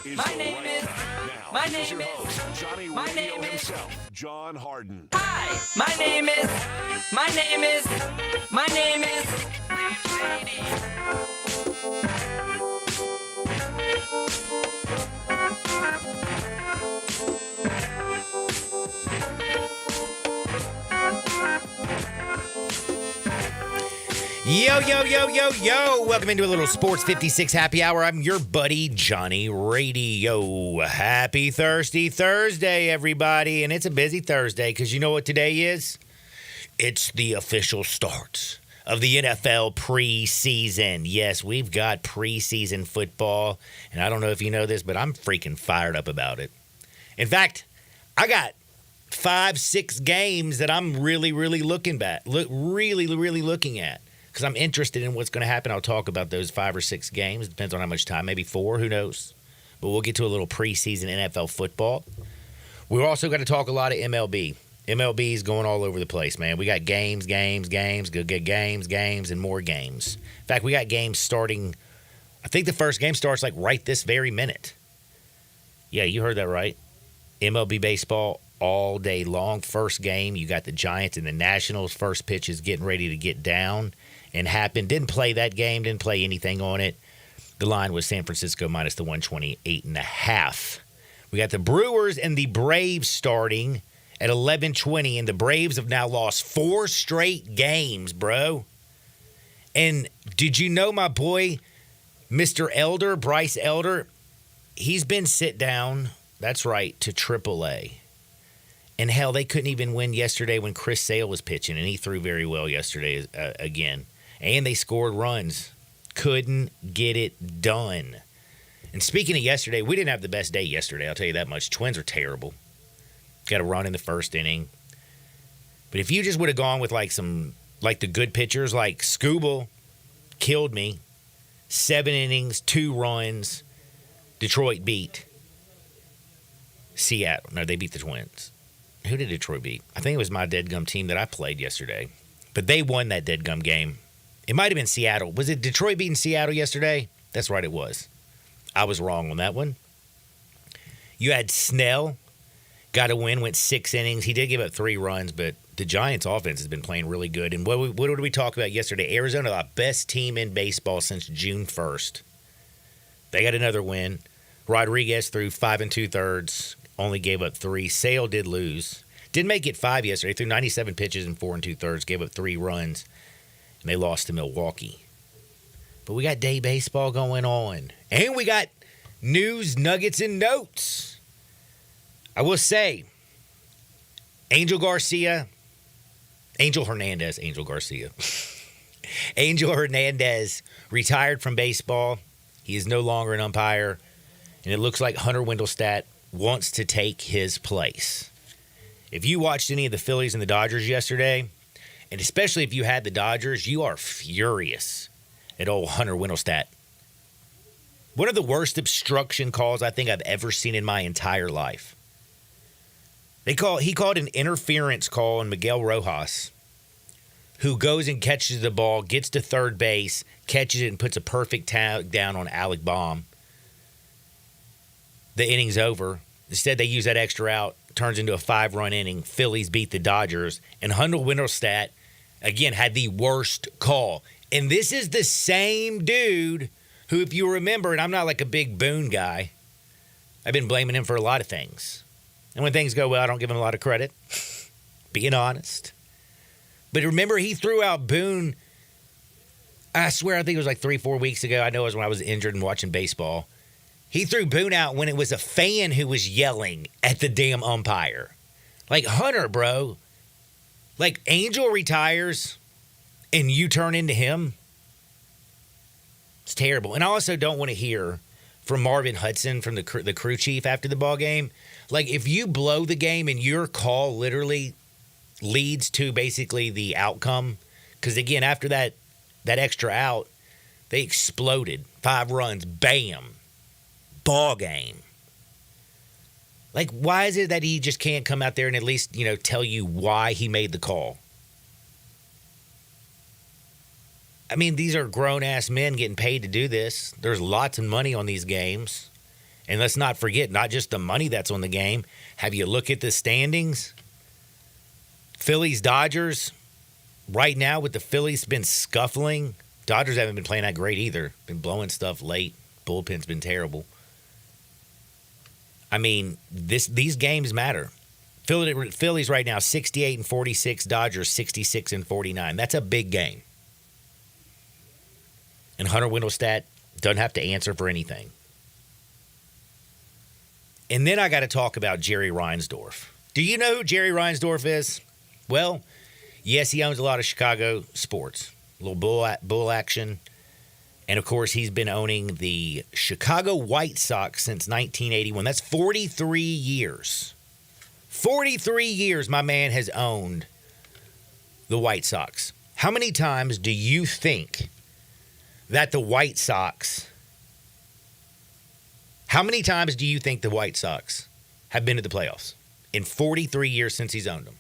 is My the name right is- time. Now, my here's name your is- host, Johnny my Radio name is- himself, John Harden. Hi, my name is. My name is. My name is. Yo, yo, yo, yo, yo. Welcome into a little Sports 56 happy hour. I'm your buddy, Johnny Radio. Happy Thirsty Thursday, everybody. And it's a busy Thursday because you know what today is? It's the official start of the NFL preseason. Yes, we've got preseason football. And I don't know if you know this, but I'm freaking fired up about it. In fact, I got 5-6 games that I'm really looking at. Really looking at. Because I'm interested in what's going to happen. I'll talk about those 5 or 6 games. Depends on how much time. Maybe 4. Who knows? But we'll get to a little preseason NFL football. We're also going to talk a lot of MLB. MLB is going all over the place, man. We got games, good games, and more games. In fact, we got games starting. I think the first game starts like right this very minute. Yeah, you heard that right. MLB baseball all day long. First game, you got the Giants and the Nationals. First pitch is getting ready to get down and happen. Didn't play that game, didn't play anything on it. The line was San Francisco minus the 128.5. We got the Brewers and the Braves starting at 11:20, and the Braves have now lost 4 straight games, bro. And did you know my boy, Mr. Elder, Bryce Elder, he's been sit down, that's right, to AAA. And hell, they couldn't even win yesterday when Chris Sale was pitching, and he threw very well yesterday again. And they scored runs. Couldn't get it done. And speaking of yesterday, we didn't have the best day yesterday, I'll tell you that much. Twins are terrible. Got a run in the first inning. But if you just would have gone with like the good pitchers, like Skubal killed me. 7 innings, 2 runs. Detroit beat Seattle. No, they beat the Twins. Who did Detroit beat? I think it was my deadgum team that I played yesterday. But they won that deadgum game. It might have been Seattle. Was it Detroit beating Seattle yesterday? That's right, it was. I was wrong on that one. You had Snell. Got a win, went 6 innings. He did give up 3 runs, but the Giants' offense has been playing really good. And what did we talk about yesterday? Arizona, the best team in baseball since June 1st. They got another win. Rodriguez threw 5 2/3, only gave up 3. Sale did lose. Didn't make it 5 yesterday. Threw 97 pitches in 4 2/3, gave up 3 runs, and they lost to Milwaukee. But we got day baseball going on. And we got news, nuggets, and notes. I will say, Angel Hernandez. Angel Hernandez retired from baseball. He is no longer an umpire. And it looks like Hunter Wendelstedt wants to take his place. If you watched any of the Phillies and the Dodgers yesterday, and especially if you had the Dodgers, you are furious at old Hunter Wendelstedt. One of the worst obstruction calls I think I've ever seen in my entire life. He called an interference call on Miguel Rojas, who goes and catches the ball, gets to third base, catches it, and puts a perfect tag down on Alec Baum. The inning's over. Instead, they use that extra out, turns into a 5-run inning. Phillies beat the Dodgers, and Hunter Wendelstedt, again, had the worst call. And this is the same dude who, if you remember, and I'm not like a big Boone guy, I've been blaming him for a lot of things. And when things go well, I don't give him a lot of credit. Being honest. But remember, he threw out Boone, I swear, I think it was like 3-4 weeks ago. I know it was when I was injured and watching baseball. He threw Boone out when it was a fan who was yelling at the damn umpire. Like, Hunter, bro. Like, Angel retires and you turn into him. It's terrible. And I also don't want to hear from Marvin Hudson, from the crew chief after the ball game. Like, if you blow the game and your call literally leads to basically the outcome, because, again, after that extra out, they exploded. 5 runs, bam, ball game. Like, why is it that he just can't come out there and at least, tell you why he made the call? I mean, these are grown-ass men getting paid to do this. There's lots of money on these games. And let's not forget, not just the money that's on the game. Have you look at the standings? Phillies, Dodgers. Right now, with the Phillies been scuffling. Dodgers haven't been playing that great either. Been blowing stuff late. Bullpen's been terrible. I mean, these games matter. Phillies right now 68-46, Dodgers 66-49. That's a big game. And Hunter Windelstedt doesn't have to answer for anything. And then I got to talk about Jerry Reinsdorf. Do you know who Jerry Reinsdorf is? Well, yes, he owns a lot of Chicago sports, a little bull action. And, of course, he's been owning the Chicago White Sox since 1981. That's 43 years. 43 years my man has owned the White Sox. How many times do you think that the White Sox have been to the playoffs in 43 years since he's owned them?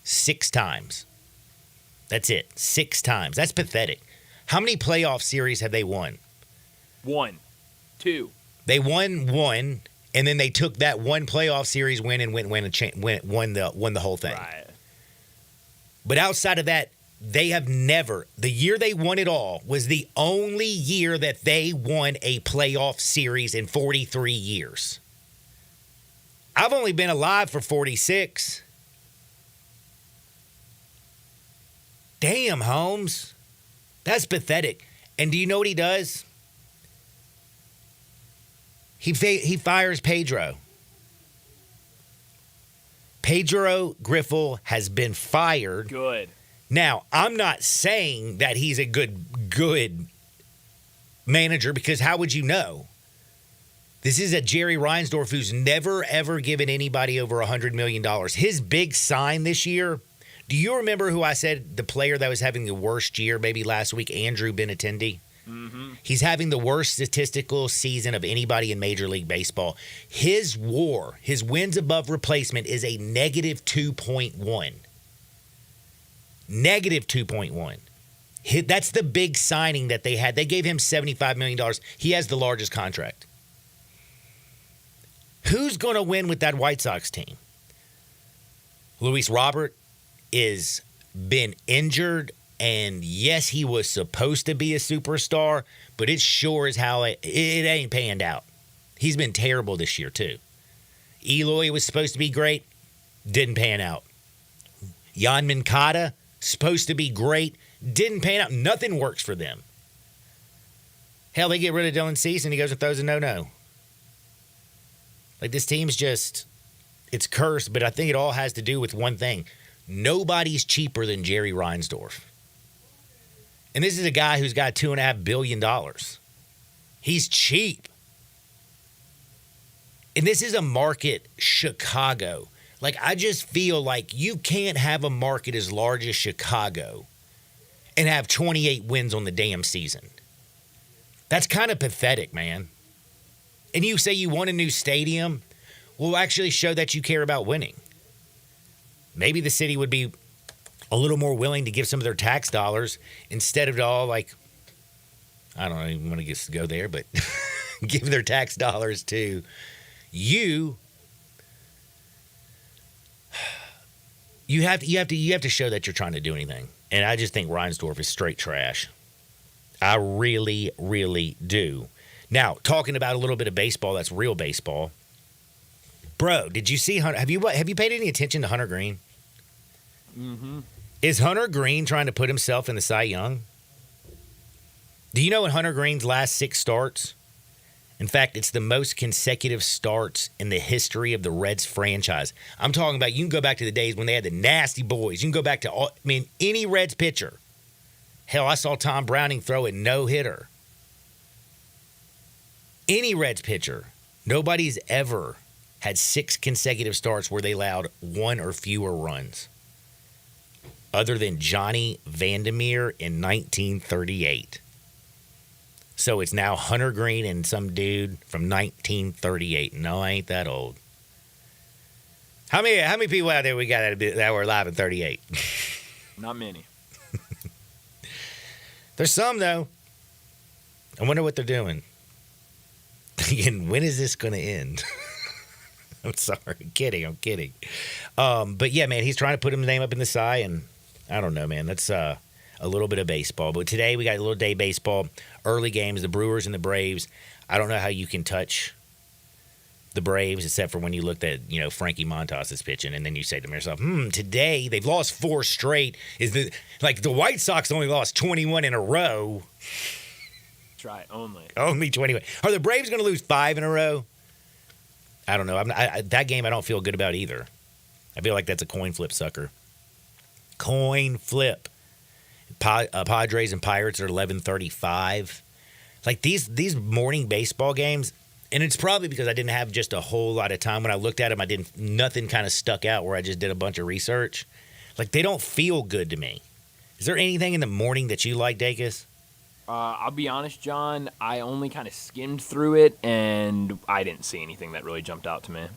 6 times. That's it. 6 times. That's pathetic. How many playoff series have they won? 1, 2. They won 1, and then they took that one playoff series win and won the whole thing. Right. But outside of that, they have never. The year they won it all was the only year that they won a playoff series in 43 years. I've only been alive for 46. Damn, Holmes. That's pathetic. And do you know what he does? He fires Pedro. Pedro Griffel has been fired. Good. Now, I'm not saying that he's a good manager, because how would you know? This is a Jerry Reinsdorf who's never, ever given anybody over $100 million. His big sign this year, do you remember who I said the player that was having the worst year maybe last week? Andrew Benintendi. Mm-hmm. He's having the worst statistical season of anybody in Major League Baseball. His WAR, his wins above replacement, is a negative 2.1. Negative 2.1. That's the big signing that they had. They gave him $75 million. He has the largest contract. Who's going to win with that White Sox team? Luis Robert is been injured, and yes, he was supposed to be a superstar, but it sure as hell it ain't panned out. He's been terrible this year too. Eloy was supposed to be great, didn't pan out. Jan Moncada, supposed to be great, didn't pan out. Nothing works for them. Hell, they get rid of Dylan Cease and he goes and throws a no-no. Like, this team's just, it's cursed, but I think it all has to do with one thing. Nobody's cheaper than Jerry Reinsdorf. And this is a guy who's got $2.5 billion. He's cheap. And this is a market, Chicago. Like, I just feel like you can't have a market as large as Chicago and have 28 wins on the damn season. That's kind of pathetic, man. And you say you want a new stadium, well, actually show that you care about winning. Maybe the city would be a little more willing to give some of their tax dollars instead of it all, like, I don't even want to go there, but give their tax dollars to you. You have to show that you're trying to do anything. And I just think Reinsdorf is straight trash. I really, really do. Now, talking about a little bit of baseball, that's real baseball. Bro, did you see Hunter? Have you paid any attention to Hunter Green? Mm-hmm. Is Hunter Green trying to put himself in the Cy Young? Do you know in Hunter Green's last 6 starts? In fact, it's the most consecutive starts in the history of the Reds franchise. I'm talking about, you can go back to the days when they had the Nasty Boys. You can go back to, any Reds pitcher. Hell, I saw Tom Browning throw a no-hitter. Any Reds pitcher. Nobody's ever had 6 consecutive starts where they allowed 1 or fewer runs, other than Johnny Vandermeer in 1938. So it's now Hunter Green and some dude from 1938. No, I ain't that old. How many people out there we got that were alive in 38? Not many. There's some, though. I wonder what they're doing. thinking, when is this going to end? I'm sorry. I'm kidding. But yeah, man, he's trying to put his name up in the sky, and I don't know, man. That's a little bit of baseball. But today we got a little day baseball. Early games, the Brewers and the Braves. I don't know how you can touch the Braves except for when you looked at, Frankie Montas is pitching, and then you say to yourself, today they've lost 4 straight. The White Sox only lost 21 in a row. That's right. Only. Only 21. Are the Braves going to lose 5 in a row? I don't know. That game I don't feel good about either. I feel like that's a coin flip sucker. Coin flip. Padres and Pirates are 11:35. Like these morning baseball games, and it's probably because I didn't have just a whole lot of time. When I looked at them, nothing kind of stuck out where I just did a bunch of research. Like they don't feel good to me. Is there anything in the morning that you like, Dacus? I'll be honest, John. I only kind of skimmed through it, and I didn't see anything that really jumped out to me.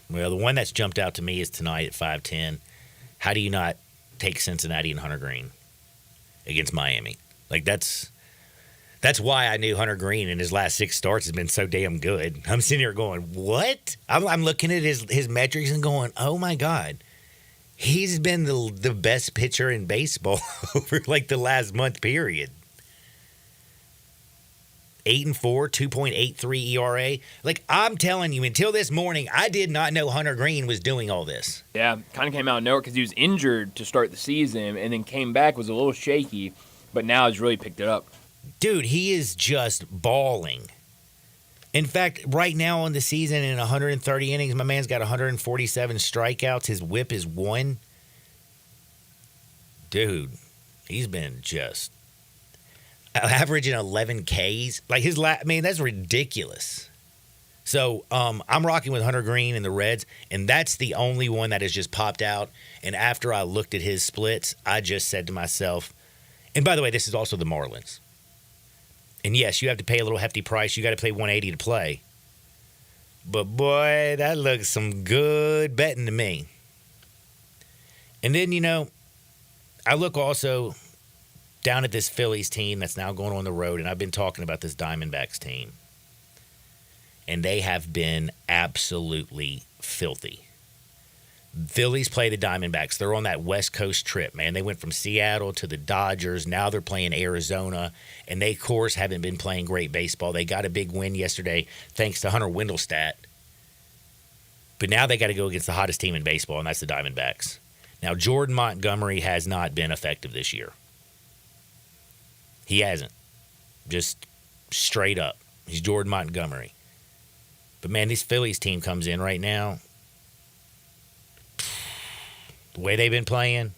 Well, the one that's jumped out to me is tonight at 5:10. How do you not take Cincinnati and Hunter Green against Miami? Like that's why I knew Hunter Green in his last 6 starts has been so damn good. I'm sitting here going, what? I'm looking at his metrics and going, oh my God. He's been the best pitcher in baseball over like the last month period. 8-4, 2.83 ERA. Like, I'm telling you, until this morning, I did not know Hunter Green was doing all this. Yeah, kind of came out of nowhere because he was injured to start the season and then came back, was a little shaky, but now has really picked it up. Dude, he is just balling. In fact, right now on the season in 130 innings, my man's got 147 strikeouts. His whip is 1. Dude, he's been just averaging 11 Ks. Like that's ridiculous. So I'm rocking with Hunter Green and the Reds, and that's the only one that has just popped out. And after I looked at his splits, I just said to myself, and by the way, this is also the Marlins. And yes, you have to pay a little hefty price. You got to pay $180 to play. But boy, that looks some good betting to me. And then, I look also down at this Phillies team that's now going on the road, and I've been talking about this Diamondbacks team. And they have been absolutely filthy. Phillies play the Diamondbacks. They're on that West Coast trip, man. They went from Seattle to the Dodgers. Now they're playing Arizona. And they, of course, haven't been playing great baseball. They got a big win yesterday thanks to Hunter Wendelstedt. But now they got to go against the hottest team in baseball, and that's the Diamondbacks. Now, Jordan Montgomery has not been effective this year. He hasn't. Just straight up. He's Jordan Montgomery. But, man, this Phillies team comes in right now. The way they've been playing,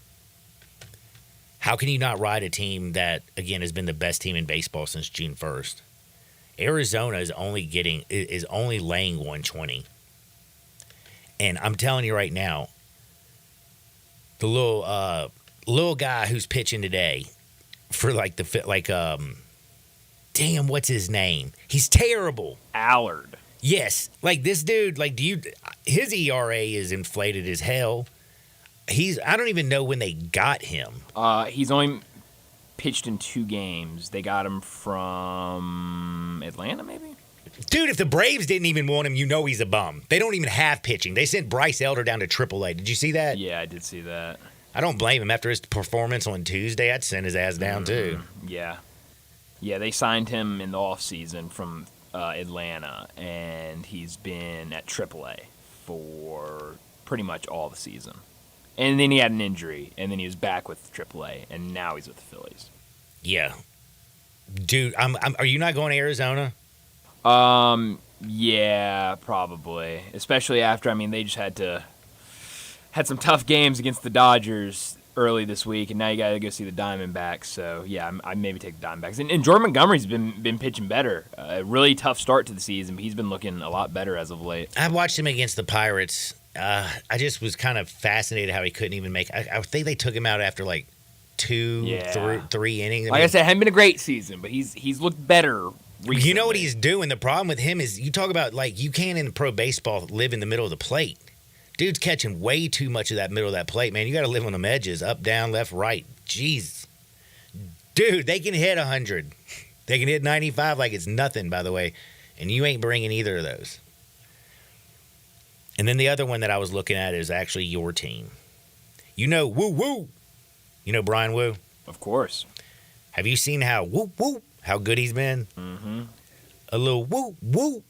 how can you not ride a team that, again, has been the best team in baseball since June 1st? Arizona is only laying 120. And I'm telling you right now, the little guy who's pitching today for damn, what's his name? He's terrible. Allard. Yes, like this dude, his ERA is inflated as hell. I don't even know when they got him. He's only pitched in 2 games. They got him from Atlanta, maybe? Dude, if the Braves didn't even want him, he's a bum. They don't even have pitching. They sent Bryce Elder down to AAA. Did you see that? Yeah, I did see that. I don't blame him. After his performance on Tuesday, I'd send his ass down too. Yeah. Yeah, they signed him in the offseason from Atlanta, and he's been at AAA for pretty much all the season. And then he had an injury, and then he was back with AAA, and now he's with the Phillies. Yeah. Dude, are you not going to Arizona? Yeah, probably. Especially after, they just had some tough games against the Dodgers early this week, and now you got to go see the Diamondbacks. So, yeah, I maybe take the Diamondbacks. And Jordan Montgomery's been pitching better. A really tough start to the season, but he's been looking a lot better as of late. I watched him against the Pirates. I just was kind of fascinated how he couldn't even make. I think they took him out after 3 innings. I said, it hadn't been a great season, but he's looked better recently. You know what he's doing? The problem with him is you talk about you can't in pro baseball live in the middle of the plate. Dude's catching way too much of that middle of that plate, man. You got to live on them edges, up, down, left, right. Jeez. Dude, they can hit 100. They can hit 95 like it's nothing, by the way. And you ain't bringing either of those. And then the other one that I was looking at is actually your team. You know, Woo Woo. You know Brian Woo? Of course. Have you seen how Woo Woo, how good he's been? Mm-hmm. A little Woo Woo.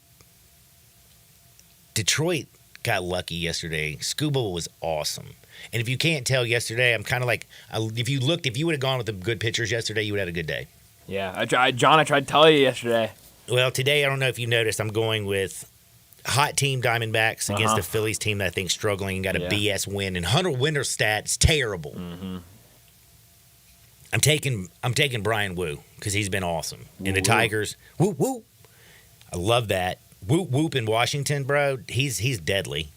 Detroit got lucky yesterday. Scuba was awesome. And if you can't tell yesterday, I'm kind of like, if you would have gone with the good pitchers yesterday, you would have had a good day. Yeah, I tried to tell you yesterday. Well, today, I don't know if you noticed, I'm going with hot team Diamondbacks against the Phillies team that I think struggling and got a BS win. And Hunter Winter's stats terrible. Mm-hmm. I'm taking Brian Woo because he's been awesome. And the Tigers, whoop whoop. I love that. Whoop whoop in Washington, bro. He's deadly.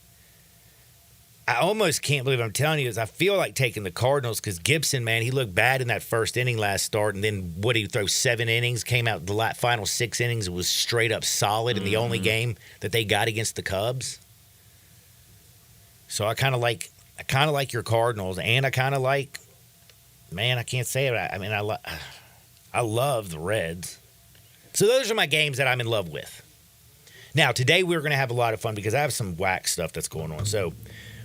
I almost can't believe I'm telling you this. I feel like taking the Cardinals because Gibson, man, he looked bad in that first inning last start, and then what, he throw 7 innings, came out the final 6 innings, it was straight up solid in the only game that they got against the Cubs. So I kind of like your Cardinals, and I kind of like, man, I can't say it. I mean, I love the Reds. So those are my games that I'm in love with. Now, today we're going to have a lot of fun because I have some whack stuff that's going on. So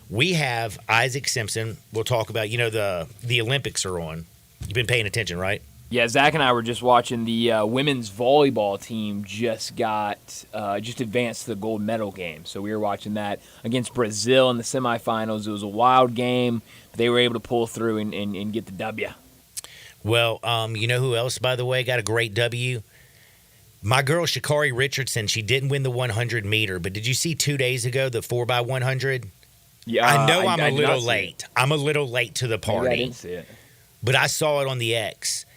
we have Isaac Simpson. We'll talk about, the Olympics are on. You've been paying attention, right? Yeah, Zach and I were just watching the women's volleyball team just advanced to the gold medal game. So we were watching that against Brazil in the semifinals. It was a wild game. They were able to pull through and get the W. Well, you know who else, by the way, got a great W? My girl, Sha'Carri Richardson. She didn't win the 100 meter, but did you see 2 days ago the 4x100? Yeah, I know I'm a little late. I'm a little late to the party. Maybe I didn't see it. But I saw it on the X.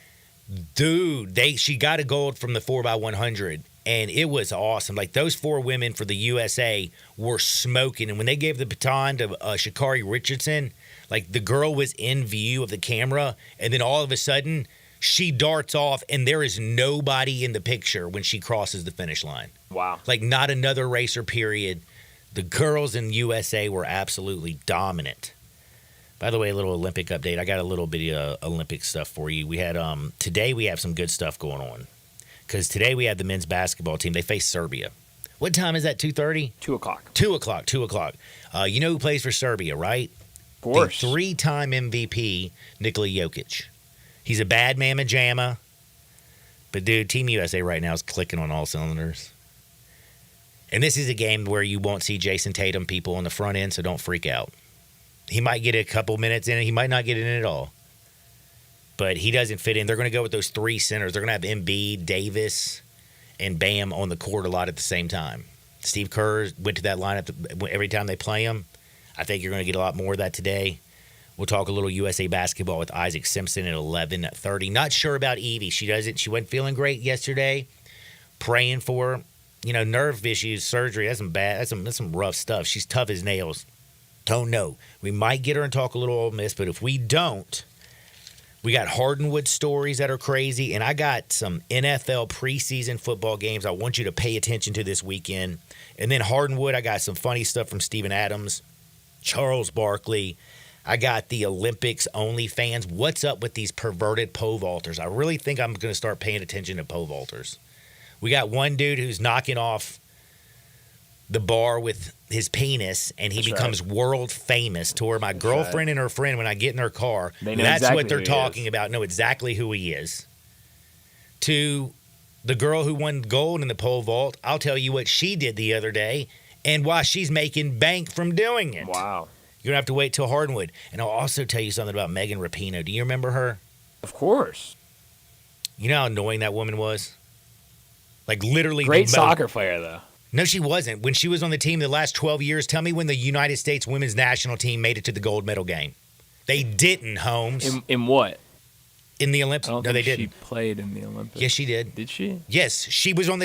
Dude, she got a gold from the 4x100, and it was awesome. Like, those 4 women for the USA were smoking. And when they gave the baton to Sha'Carri Richardson, like, the girl was in view of the camera, and then all of a sudden, she darts off, and there is nobody in the picture when she crosses the finish line. Wow. Like, not another racer, period. The girls in USA were absolutely dominant. By the way, a little Olympic update. I got a little bit of Olympic stuff for you. We had today we have some good stuff going on. Because today we have the men's basketball team. They face Serbia. What time is that, 2:30? 2 o'clock. 2 o'clock, 2 o'clock. You know who plays for Serbia, right? Of course. The 3-time MVP, Nikola Jokic. He's a bad mamma jamma. But, dude, Team USA right now is clicking on all cylinders. And this is a game where you won't see Jason Tatum people on the front end, so don't freak out. He might get a couple minutes in it. He might not get in it at all. But he doesn't fit in. They're going to go with those 3 centers. They're going to have Embiid, Davis, and Bam on the court a lot at the same time. Steve Kerr went to that lineup every time they play him. I think you're going to get a lot more of that today. We'll talk a little USA basketball with Isaac Simpson at 11:30. Not sure about Evie. She wasn't feeling great yesterday. Praying for her. Nerve issues, surgery. That's some rough stuff. She's tough as nails. Don't know. We might get her and talk a little Ole Miss, but if we don't, we got Hardenwood stories that are crazy, and I got some NFL preseason football games I want you to pay attention to this weekend. And then Hardenwood, I got some funny stuff from Steven Adams, Charles Barkley. I got the Olympics only fans. What's up with these perverted pole vaulters? I really think I'm going to start paying attention to pole vaulters. We got one dude who's knocking off the bar with his penis, and he becomes world famous to where my girlfriend and her friend, when I get in their car, that's exactly what they're who he talking is. about, know exactly who he is. To the girl who won gold in the pole vault, I'll tell you what she did the other day and why she's making bank from doing it. Wow. You're going to have to wait till Hardwood. And I'll also tell you something about Megan Rapinoe. Do you remember her? Of course. You know how annoying that woman was? Like, literally. Great soccer player, though. No, she wasn't. When she was on the team the last 12 years, tell me when the United States women's national team made it to the gold medal game. They didn't, Holmes. In what? In the Olympics? I don't No, they think didn't. she played in the Olympics. Yes, she did. Did she? Yes, she was on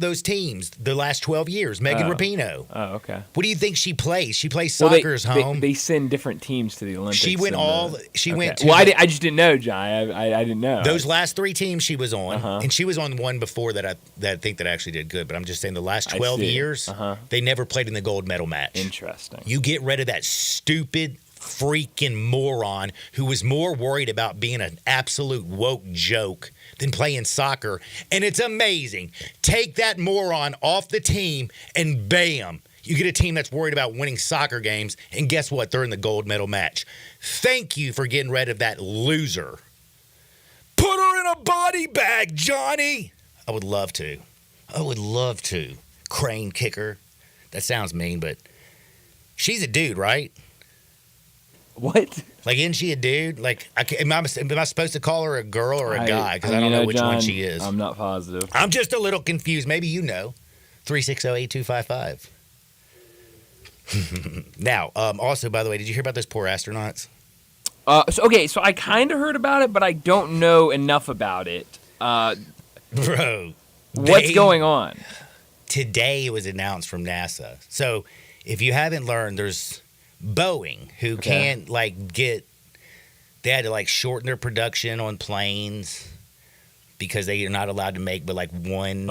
those teams the last 12 years. Megan Rapinoe. Oh, okay. What do you think she plays? She plays Well, soccer's home. They send different teams to the Olympics. She went went to Well, I just didn't know, John. I didn't know. those last 3 teams she was on, Uh-huh. and she was on one before that I think that actually did good. But I'm just saying the last 12 see. years, they never played in the gold medal match. Interesting. You get rid of that stupid freaking moron who was more worried about being an absolute woke joke than playing soccer. And it's amazing. Take that moron off the team and bam, you get a team that's worried about winning soccer games. And guess what? They're in the gold medal match. Thank you for getting rid of that loser. Put her in a body bag, Johnny. I would love to. Crane kicker. That sounds mean, but she's a dude, right? What? Like, isn't she a dude? Like, am I supposed to call her a girl or a guy? Because I don't know which one she is. I'm not positive. I'm just a little confused. Maybe you know. 360-8255. Now, also, by the way, did you hear about those poor astronauts? So I kind of heard about it, but I don't know enough about it. Bro. What's going on? Today it was announced from NASA. So if you haven't learned, there's Boeing who can't they had to shorten their production on planes because they are not allowed to make but one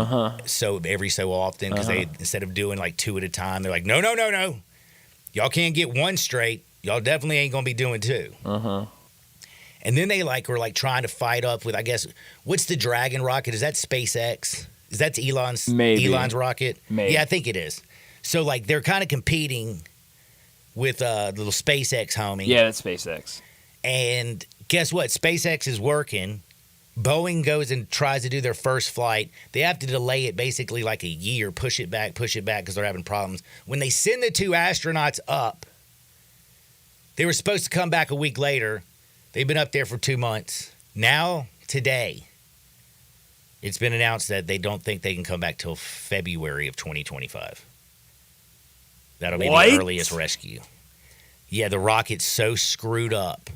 so every so often because they instead of doing two at a time, they're like, no. Y'all can't get one straight. Y'all definitely ain't gonna be doing two. And then they were trying to fight up with, I guess, what's the Dragon rocket? Is that SpaceX? Is that Elon's rocket? Maybe. Yeah, I think it is. So they're kind of competing with the little SpaceX homie. Yeah, that's SpaceX. And guess what? SpaceX is working. Boeing goes and tries to do their first flight. They have to delay it basically a year, push it back because they're having problems. When they send the two astronauts up, they were supposed to come back a week later. They've been up there for 2 months. Now, today, it's been announced that they don't think they can come back till February of 2025. That'll be the earliest rescue. Yeah, the rocket's so screwed up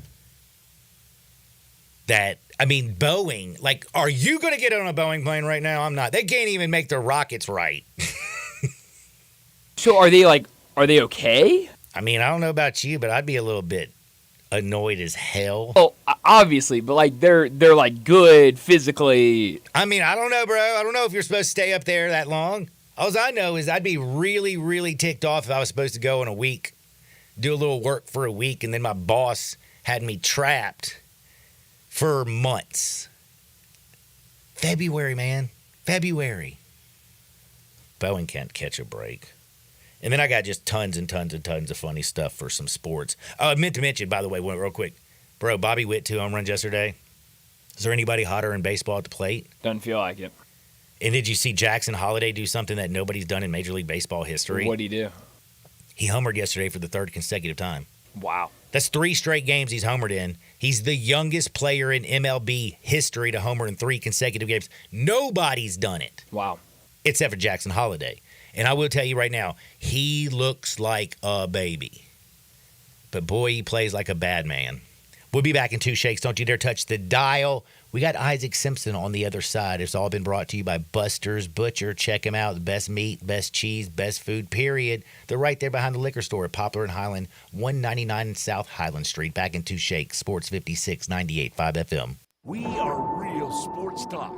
that, Boeing, are you going to get on a Boeing plane right now? I'm not. They can't even make their rockets right. So are they okay? I don't know about you, but I'd be a little bit annoyed as hell. Oh, obviously, but they're good physically. I don't know, bro. I don't know if you're supposed to stay up there that long. All I know is I'd be really, really ticked off if I was supposed to go in a week, do a little work for a week, and then my boss had me trapped for months. February, man. February. Boeing can't catch a break. And then I got just tons and tons and tons of funny stuff for some sports. I meant to mention, by the way, real quick. Bro, Bobby Witt, 2 home runs yesterday. Is there anybody hotter in baseball at the plate? Doesn't feel like it. And did you see Jackson Holliday do something that nobody's done in Major League Baseball history? What'd he do? He homered yesterday for the 3rd consecutive time. Wow. That's 3 straight games he's homered in. He's the youngest player in MLB history to homer in 3 consecutive games. Nobody's done it. Wow. Except for Jackson Holliday. And I will tell you right now, he looks like a baby. But boy, he plays like a bad man. We'll be back in 2 shakes. Don't you dare touch the dial. We got Isaac Simpson on the other side. It's all been brought to you by Buster's Butcher. Check him out. Best meat, best cheese, best food, period. They're right there behind the liquor store at Poplar and Highland, 199 South Highland Street. Back in 2 shakes. Sports 56, 98.5 FM. We are real sports talk.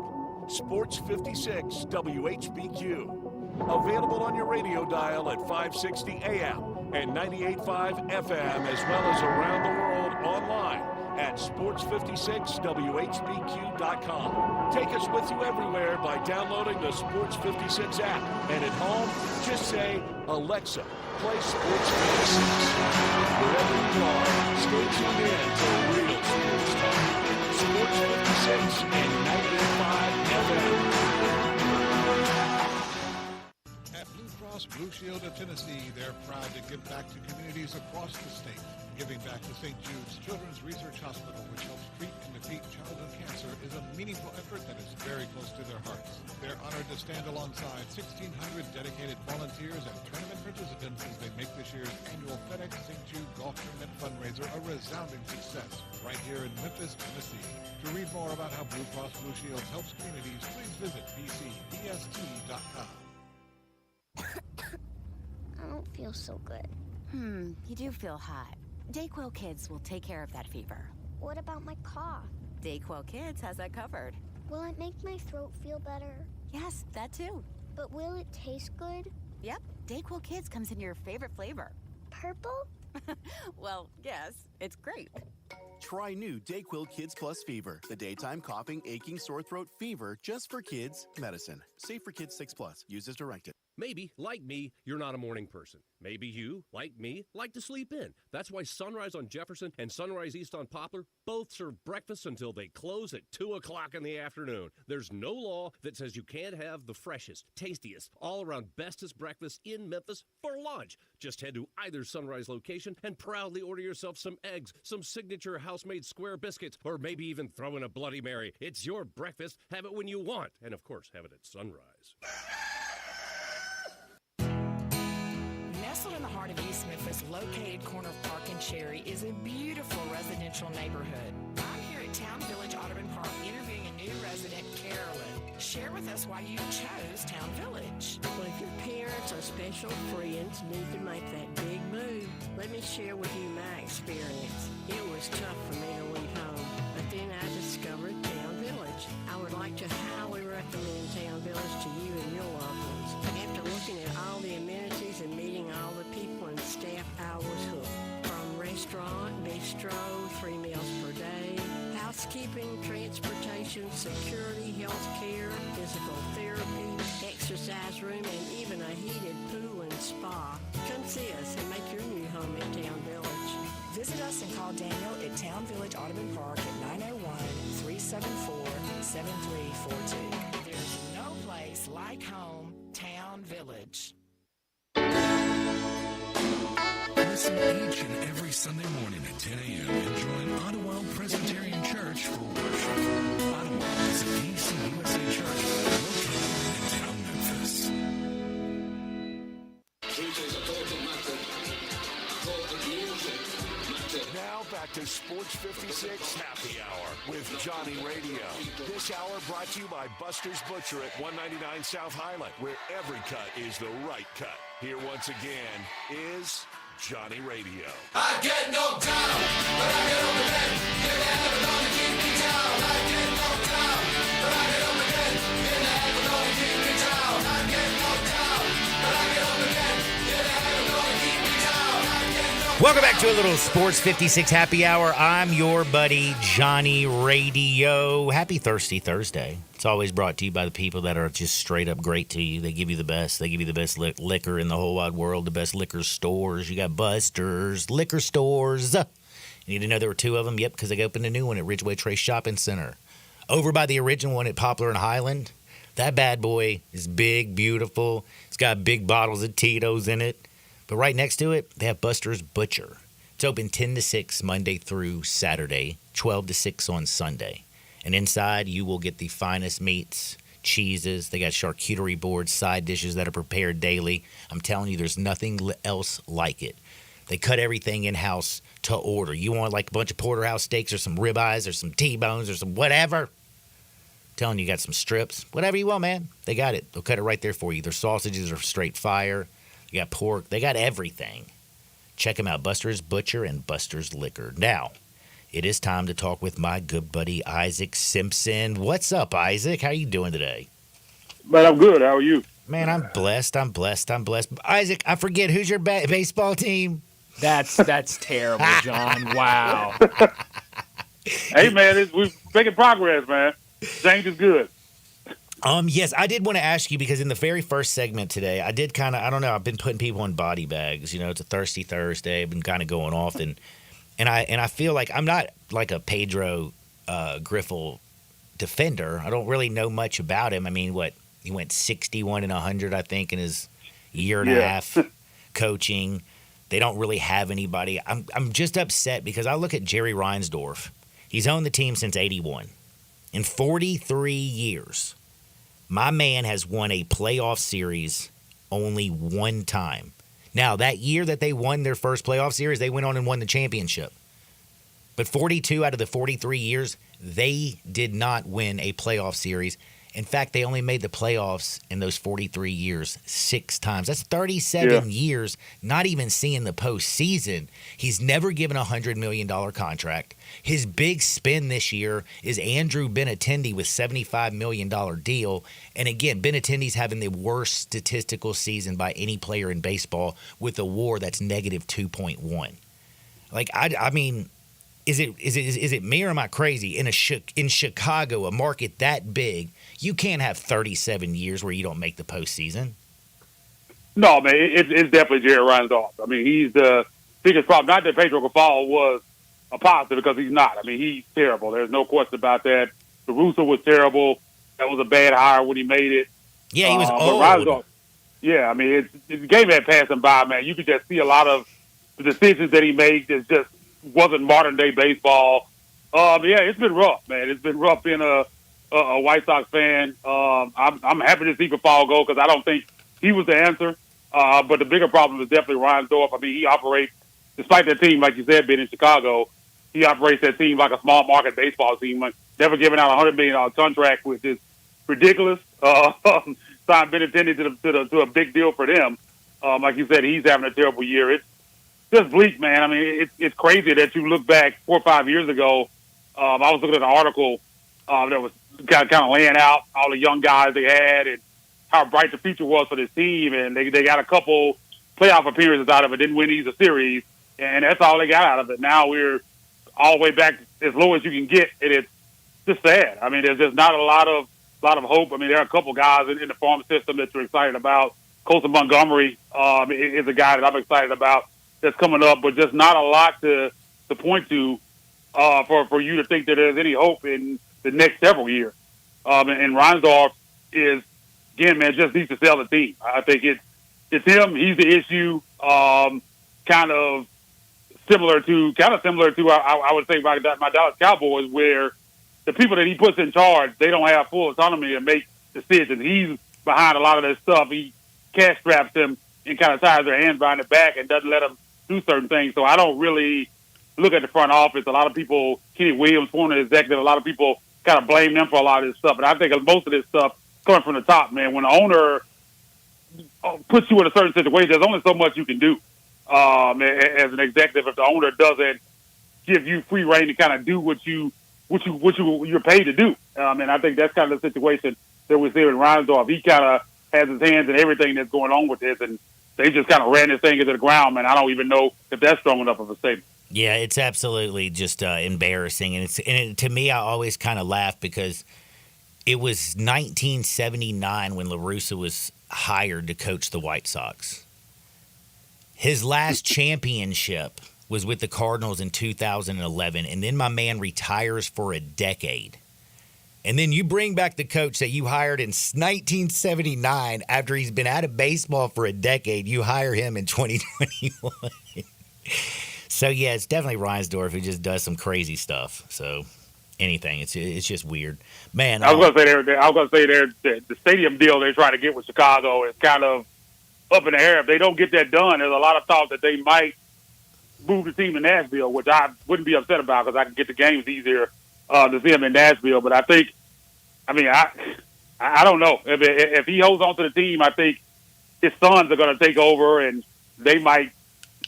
Sports 56 WHBQ. Available on your radio dial at 560 AM and 98.5 FM, as well as around the world online at sports56whbq.com. Take us with you everywhere by downloading the Sports 56 app. And at home, just say, Alexa, play Sports 56. Wherever you are, stay tuned in to real sports talk. Sports 56 and 98.5 FM. At Blue Cross Blue Shield of Tennessee, they're proud to give back to communities across the state. Giving back to St. Jude's Children's Research Hospital, which helps treat and defeat childhood cancer, is a meaningful effort that is very close to their hearts. They're honored to stand alongside 1,600 dedicated volunteers and tournament participants as they make this year's annual FedEx St. Jude Golf Tournament fundraiser a resounding success right here in Memphis, Tennessee. To read more about how Blue Cross Blue Shield helps communities, please visit bcbst.com. I don't feel so good. You do feel hot. Dayquil Kids will take care of that fever. What about my cough? Dayquil Kids has that covered. Will it make my throat feel better? Yes, that too. But will it taste good? Yep, Dayquil Kids comes in your favorite flavor. Purple? Well, yes, it's grape. Try new DayQuil Kids Plus Fever, the daytime coughing, aching, sore throat fever just for kids medicine. Safe for kids 6+. Use as directed. Maybe, like me, you're not a morning person. Maybe you, like me, like to sleep in. That's why Sunrise on Jefferson and Sunrise East on Poplar both serve breakfast until they close at 2 o'clock in the afternoon. There's no law that says you can't have the freshest, tastiest, all-around bestest breakfast in Memphis for lunch. Just head to either Sunrise location and proudly order yourself some eggs, some signature house-made square biscuits, or maybe even throw in a Bloody Mary. It's your breakfast. Have it when you want. And, of course, have it at Sunrise. Nestled in the heart of East Memphis, located corner of Park and Cherry, is a beautiful residential neighborhood. I'm here at Town Village Audubon Park interviewing a new resident, Carolyn. Share with us why you chose Town Village. Well, if your parents or special friends need to make that big move, let me share with you my experience. It was tough for me to leave home, but then I discovered Town Village. I would like to highly recommend Town Village to you and your loved ones. After looking at all the amenities and meeting all the people and staff, I was hooked. From restaurant, bistro, 3 meals per day, housekeeping, transportation, security, health care, physical therapy, exercise room, and even a heated pool and spa. Come see us and make your new home at Town Village. Visit us and call Daniel at Town Village Audubon Park at 901-374-7342. There's no place like home, Town Village. Listen each and every Sunday morning at 10 a.m. and join Ottawa Presbyterian Church for worship. Ottawa is a PCUSA church located in town Memphis. Now back to Sports 56 Happy Hour with Johnny Radio. This hour brought to you by Buster's Butcher at 199 South Highland, where every cut is the right cut. Here once again is Johnny Radio. I get knocked down, but I get up again. You're never gonna keep me down. I get knocked down, but I get up again. You're never gonna keep me down. I get knocked down, but I get up again. You're never gonna keep me down. I get knocked Welcome back to a little Sports 56 Happy Hour. I'm your buddy, Johnny Radio. Happy Thirsty Thursday. It's always brought to you by the people that are just straight up great to you. They give you the best. They give you the best liquor in the whole wide world, the best liquor stores. You got Buster's Liquor Stores. You need to know there were 2 of them. Yep, because they opened a new one at Ridgeway Trace Shopping Center. Over by the original one at Poplar and Highland. That bad boy is big, beautiful. It's got big bottles of Tito's in it. But right next to it, they have Buster's Butcher. It's open 10 to 6 Monday through Saturday, 12 to 6 on Sunday. And inside, you will get the finest meats, cheeses. They got charcuterie boards, side dishes that are prepared daily. I'm telling you, there's nothing else like it. They cut everything in-house to order. You want like a bunch of porterhouse steaks or some ribeyes or some T-bones or some whatever? I'm telling you, you got some strips. Whatever you want, man. They got it. They'll cut it right there for you. Their sausages are straight fire. You got pork. They got everything. Check them out, Buster's Butcher and Buster's Liquor. Now, it is time to talk with my good buddy, Isaac Simpson. What's up, Isaac? How you doing today? Man, I'm good. How are you? Man, I'm blessed. Isaac, I forget, who's your baseball team? That's terrible, John. Wow. Hey, man, we're making progress, man. Change is good. Yes, I did want to ask you because in the very first segment today, I did kind of, I don't know, I've been putting people in body bags. You know, it's a Thirsty Thursday. I've been kind of going off, and I feel like I'm not like a Pedro Griffel defender. I don't really know much about him. I mean, he went 61 and 100, I think, in his year and a half coaching. They don't really have anybody. I'm just upset because I look at Jerry Reinsdorf. He's owned the team since '81. In 43 years, my man has won a playoff series only one time. Now, that year that they won their first playoff series, they went on and won the championship. But 42 out of the 43 years, they did not win a playoff series. In fact, they only made the playoffs in those 43 years 6 times. That's 37 years not even seeing the postseason. He's never given a $100 million contract. His big spin this year is Andrew Benintendi with $75 million deal. And again, Benintendi's having the worst statistical season by any player in baseball with a WAR that's negative 2.1. Like, I mean, is it me or am I crazy? In Chicago, a market that big, you can't have 37 years where you don't make the postseason. No, man, it's definitely Jerry Reinsdorf. I mean, he's the biggest problem. Not that Pedro Cafal was a positive, because he's not. I mean, he's terrible. There's no question about that. Russo was terrible. That was a bad hire when he made it. Yeah, he was old. Reinsdorf, yeah, I mean, the game had passed him by, man. You could just see a lot of the decisions that he made that just wasn't modern-day baseball. Yeah, it's been rough, man. It's been rough being a White Sox fan. I'm happy to see Cafal go, because I don't think he was the answer. But the bigger problem is definitely Reinsdorf. I mean, he operates, despite that team, like you said, being in Chicago, he operates that team like a small market baseball team, like never giving out a $100 million contract, which is ridiculous. Signed Benintendi to a big deal for them. Like you said, he's having a terrible year. It's just bleak, man. I mean, it's crazy that you look back 4 or 5 years ago. I was looking at an article that was kind of laying out all the young guys they had and how bright the future was for this team, and they got a couple playoff appearances out of it, didn't win either series, and that's all they got out of it. Now we're all the way back as low as you can get, and it's just sad. I mean, there's just not a lot of hope. I mean, there are a couple guys in the farm system that you're excited about. Colson Montgomery is a guy that I'm excited about that's coming up, but just not a lot to point to for you to think that there's any hope in the next several years. And Reinsdorf is, again, man, just needs to sell the team. I think it's him. He's the issue. Kind of similar to I would say my Dallas Cowboys, where the people that he puts in charge, they don't have full autonomy to make decisions. He's behind a lot of that stuff. He cash straps them and kind of ties their hands behind the back and doesn't let them do certain things. So I don't really look at the front office. A lot of people, Kenny Williams, former executive, a lot of people kind of blame them for a lot of this stuff. And I think most of this stuff coming from the top, man. When the owner puts you in a certain situation, there's only so much you can do as an executive if the owner doesn't give you free reign to kind of do what you're paid to do. And I think that's kind of the situation that we're seeing with Reinsdorf. He kind of has his hands in everything that's going on with this, and they just kind of ran this thing into the ground, man. I don't even know if that's strong enough of a statement. Yeah, it's absolutely just embarrassing, and to me, I always kind of laugh because it was 1979 when La Russa was hired to coach the White Sox. His last championship was with the Cardinals in 2011, and then my man retires for a decade. And then you bring back the coach that you hired in 1979 after he's been out of baseball for a decade. You hire him in 2021. So, yeah, it's definitely Reinsdorf who just does some crazy stuff. So, anything. It's just weird. Man, I was going to say the stadium deal they're trying to get with Chicago is kind of up in the air. If they don't get that done, there's a lot of thought that they might move the team to Nashville, which I wouldn't be upset about because I can get the games easier to see them in Nashville. But I don't know. If he holds on to the team, I think his sons are going to take over, and they might.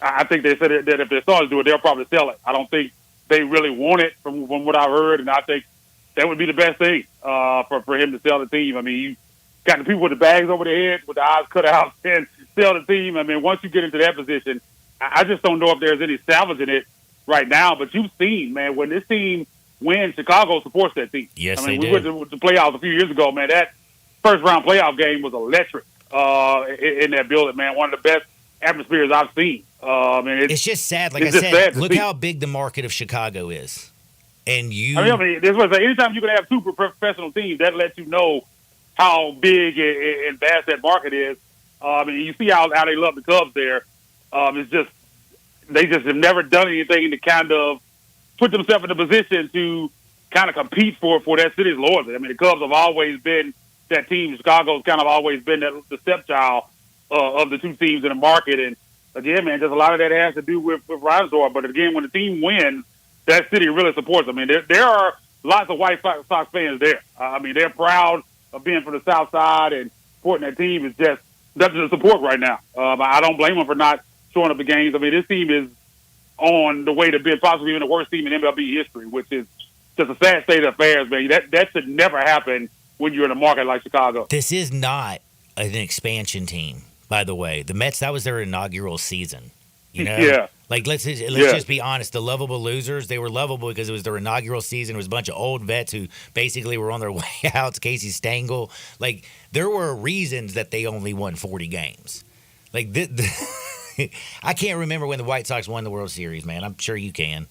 I think they said that if their sons do it, they'll probably sell it. I don't think they really want it from what I've heard, and I think that would be the best thing for him to sell the team. I mean, you got the people with the bags over their head with the eyes cut out and sell the team. I mean, once you get into that position, I just don't know if there's any salvaging it right now. But you've seen, man, when this team wins, Chicago supports that team. Yes, I mean, they we do. went to the playoffs a few years ago, man. That first-round playoff game was electric in that building, man. One of the best atmospheres I've seen. It's just sad. Like I said, look how big the market of Chicago is. And that's what I say. Anytime you can have two professional teams, that lets you know how big and vast that market is. You see how they love the Cubs there. It's just they just have never done anything to kind of put themselves in a position to kind of compete for that city's loyalty. I mean, the Cubs have always been that team. Chicago's kind of always been the stepchild of the two teams in the market. And again, man, just a lot of that has to do with Reinsdorf. But again, when the team wins, that city really supports them. I mean, there are lots of White Sox fans there. They're proud of being from the South Side, and supporting that team is just nothing to support right now. I don't blame them for not showing up the games. I mean, this team is on the way to being possibly even the worst team in MLB history, which is just a sad state of affairs, man. That should never happen when you're in a market like Chicago. This is not an expansion team, by the way. The Mets, that was their inaugural season. You know? Yeah. Like, let's Yeah. just be honest. The lovable losers, they were lovable because it was their inaugural season. It was a bunch of old vets who basically were on their way out. Casey Stengel. Like, there were reasons that they only won 40 games. Like, I can't remember when the White Sox won the World Series, man. I'm sure you can.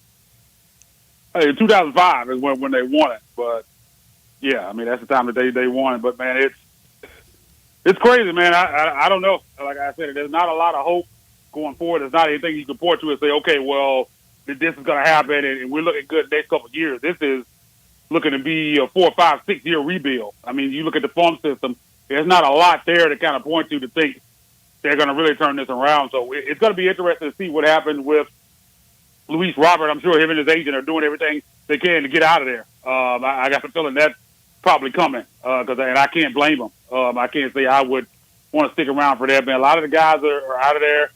Hey, 2005 is when they won it. But, yeah, I mean, that's the time that they won it. But, man, it's crazy, man. I don't know. Like I said, there's not a lot of hope going forward. There's not anything you can point to and say, okay, well, this is going to happen, and we're looking good the next couple of years. This is looking to be a 4, 5, 6 year rebuild. I mean, you look at the farm system, there's not a lot there to kind of point to think they're going to really turn this around. So it's going to be interesting to see what happens with Luis Robert. I'm sure him and his agent are doing everything they can to get out of there. I got the feeling that's probably coming, and I can't blame them. I can't say I would want to stick around for that. Man, a lot of the guys are out of there.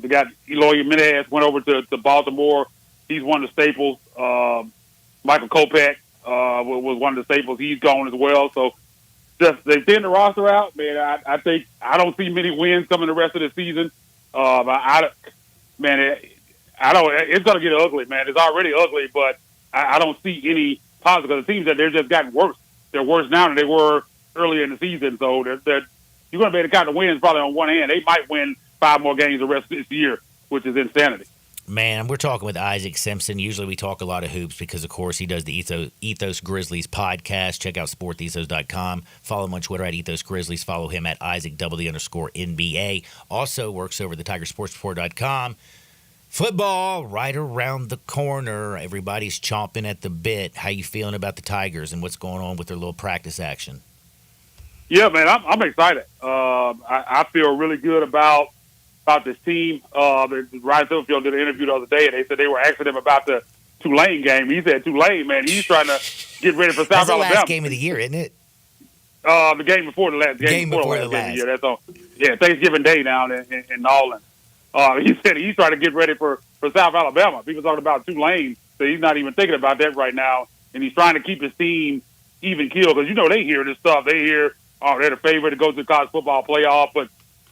They got Eloy Jimenez went over to Baltimore. He's one of the staples. Michael Kopech was one of the staples. He's gone as well. So just they thin the roster out, man. I think I don't see many wins coming the rest of the season. It's going to get ugly, man. It's already ugly, but I don't see any positive because it seems that they're just gotten worse. They're worse now than they were earlier in the season. So you're going to be able to count the wins probably on one hand. They might win 5 more games the rest of this year, which is insanity. Man, we're talking with Isaac Simpson. Usually we talk a lot of hoops because, of course, he does the Ethos Grizzlies podcast. Check out sportethos.com. Follow him on Twitter at Ethos Grizzlies. Follow him at IsaacW_NBA. Also works over the TigerSportsReport.com. Football right around the corner. Everybody's chomping at the bit. How you feeling about the Tigers and what's going on with their little practice action? Yeah, man, I'm excited. I feel really good about this team. Ryan Silverfield did an interview the other day, and they said they were asking him about the Tulane game. He said Tulane, man, he's trying to get ready for South That's the Alabama. last game of the year, isn't it? The game before the last. Game before the last game of the year. That's on. Yeah, Thanksgiving Day down in Nolan. He said he's trying to get ready for South Alabama. People talking about Tulane, so he's not even thinking about that right now, and he's trying to keep his team even keel because they hear this stuff. They hear, oh, they're the favorite to go to the college football playoff, but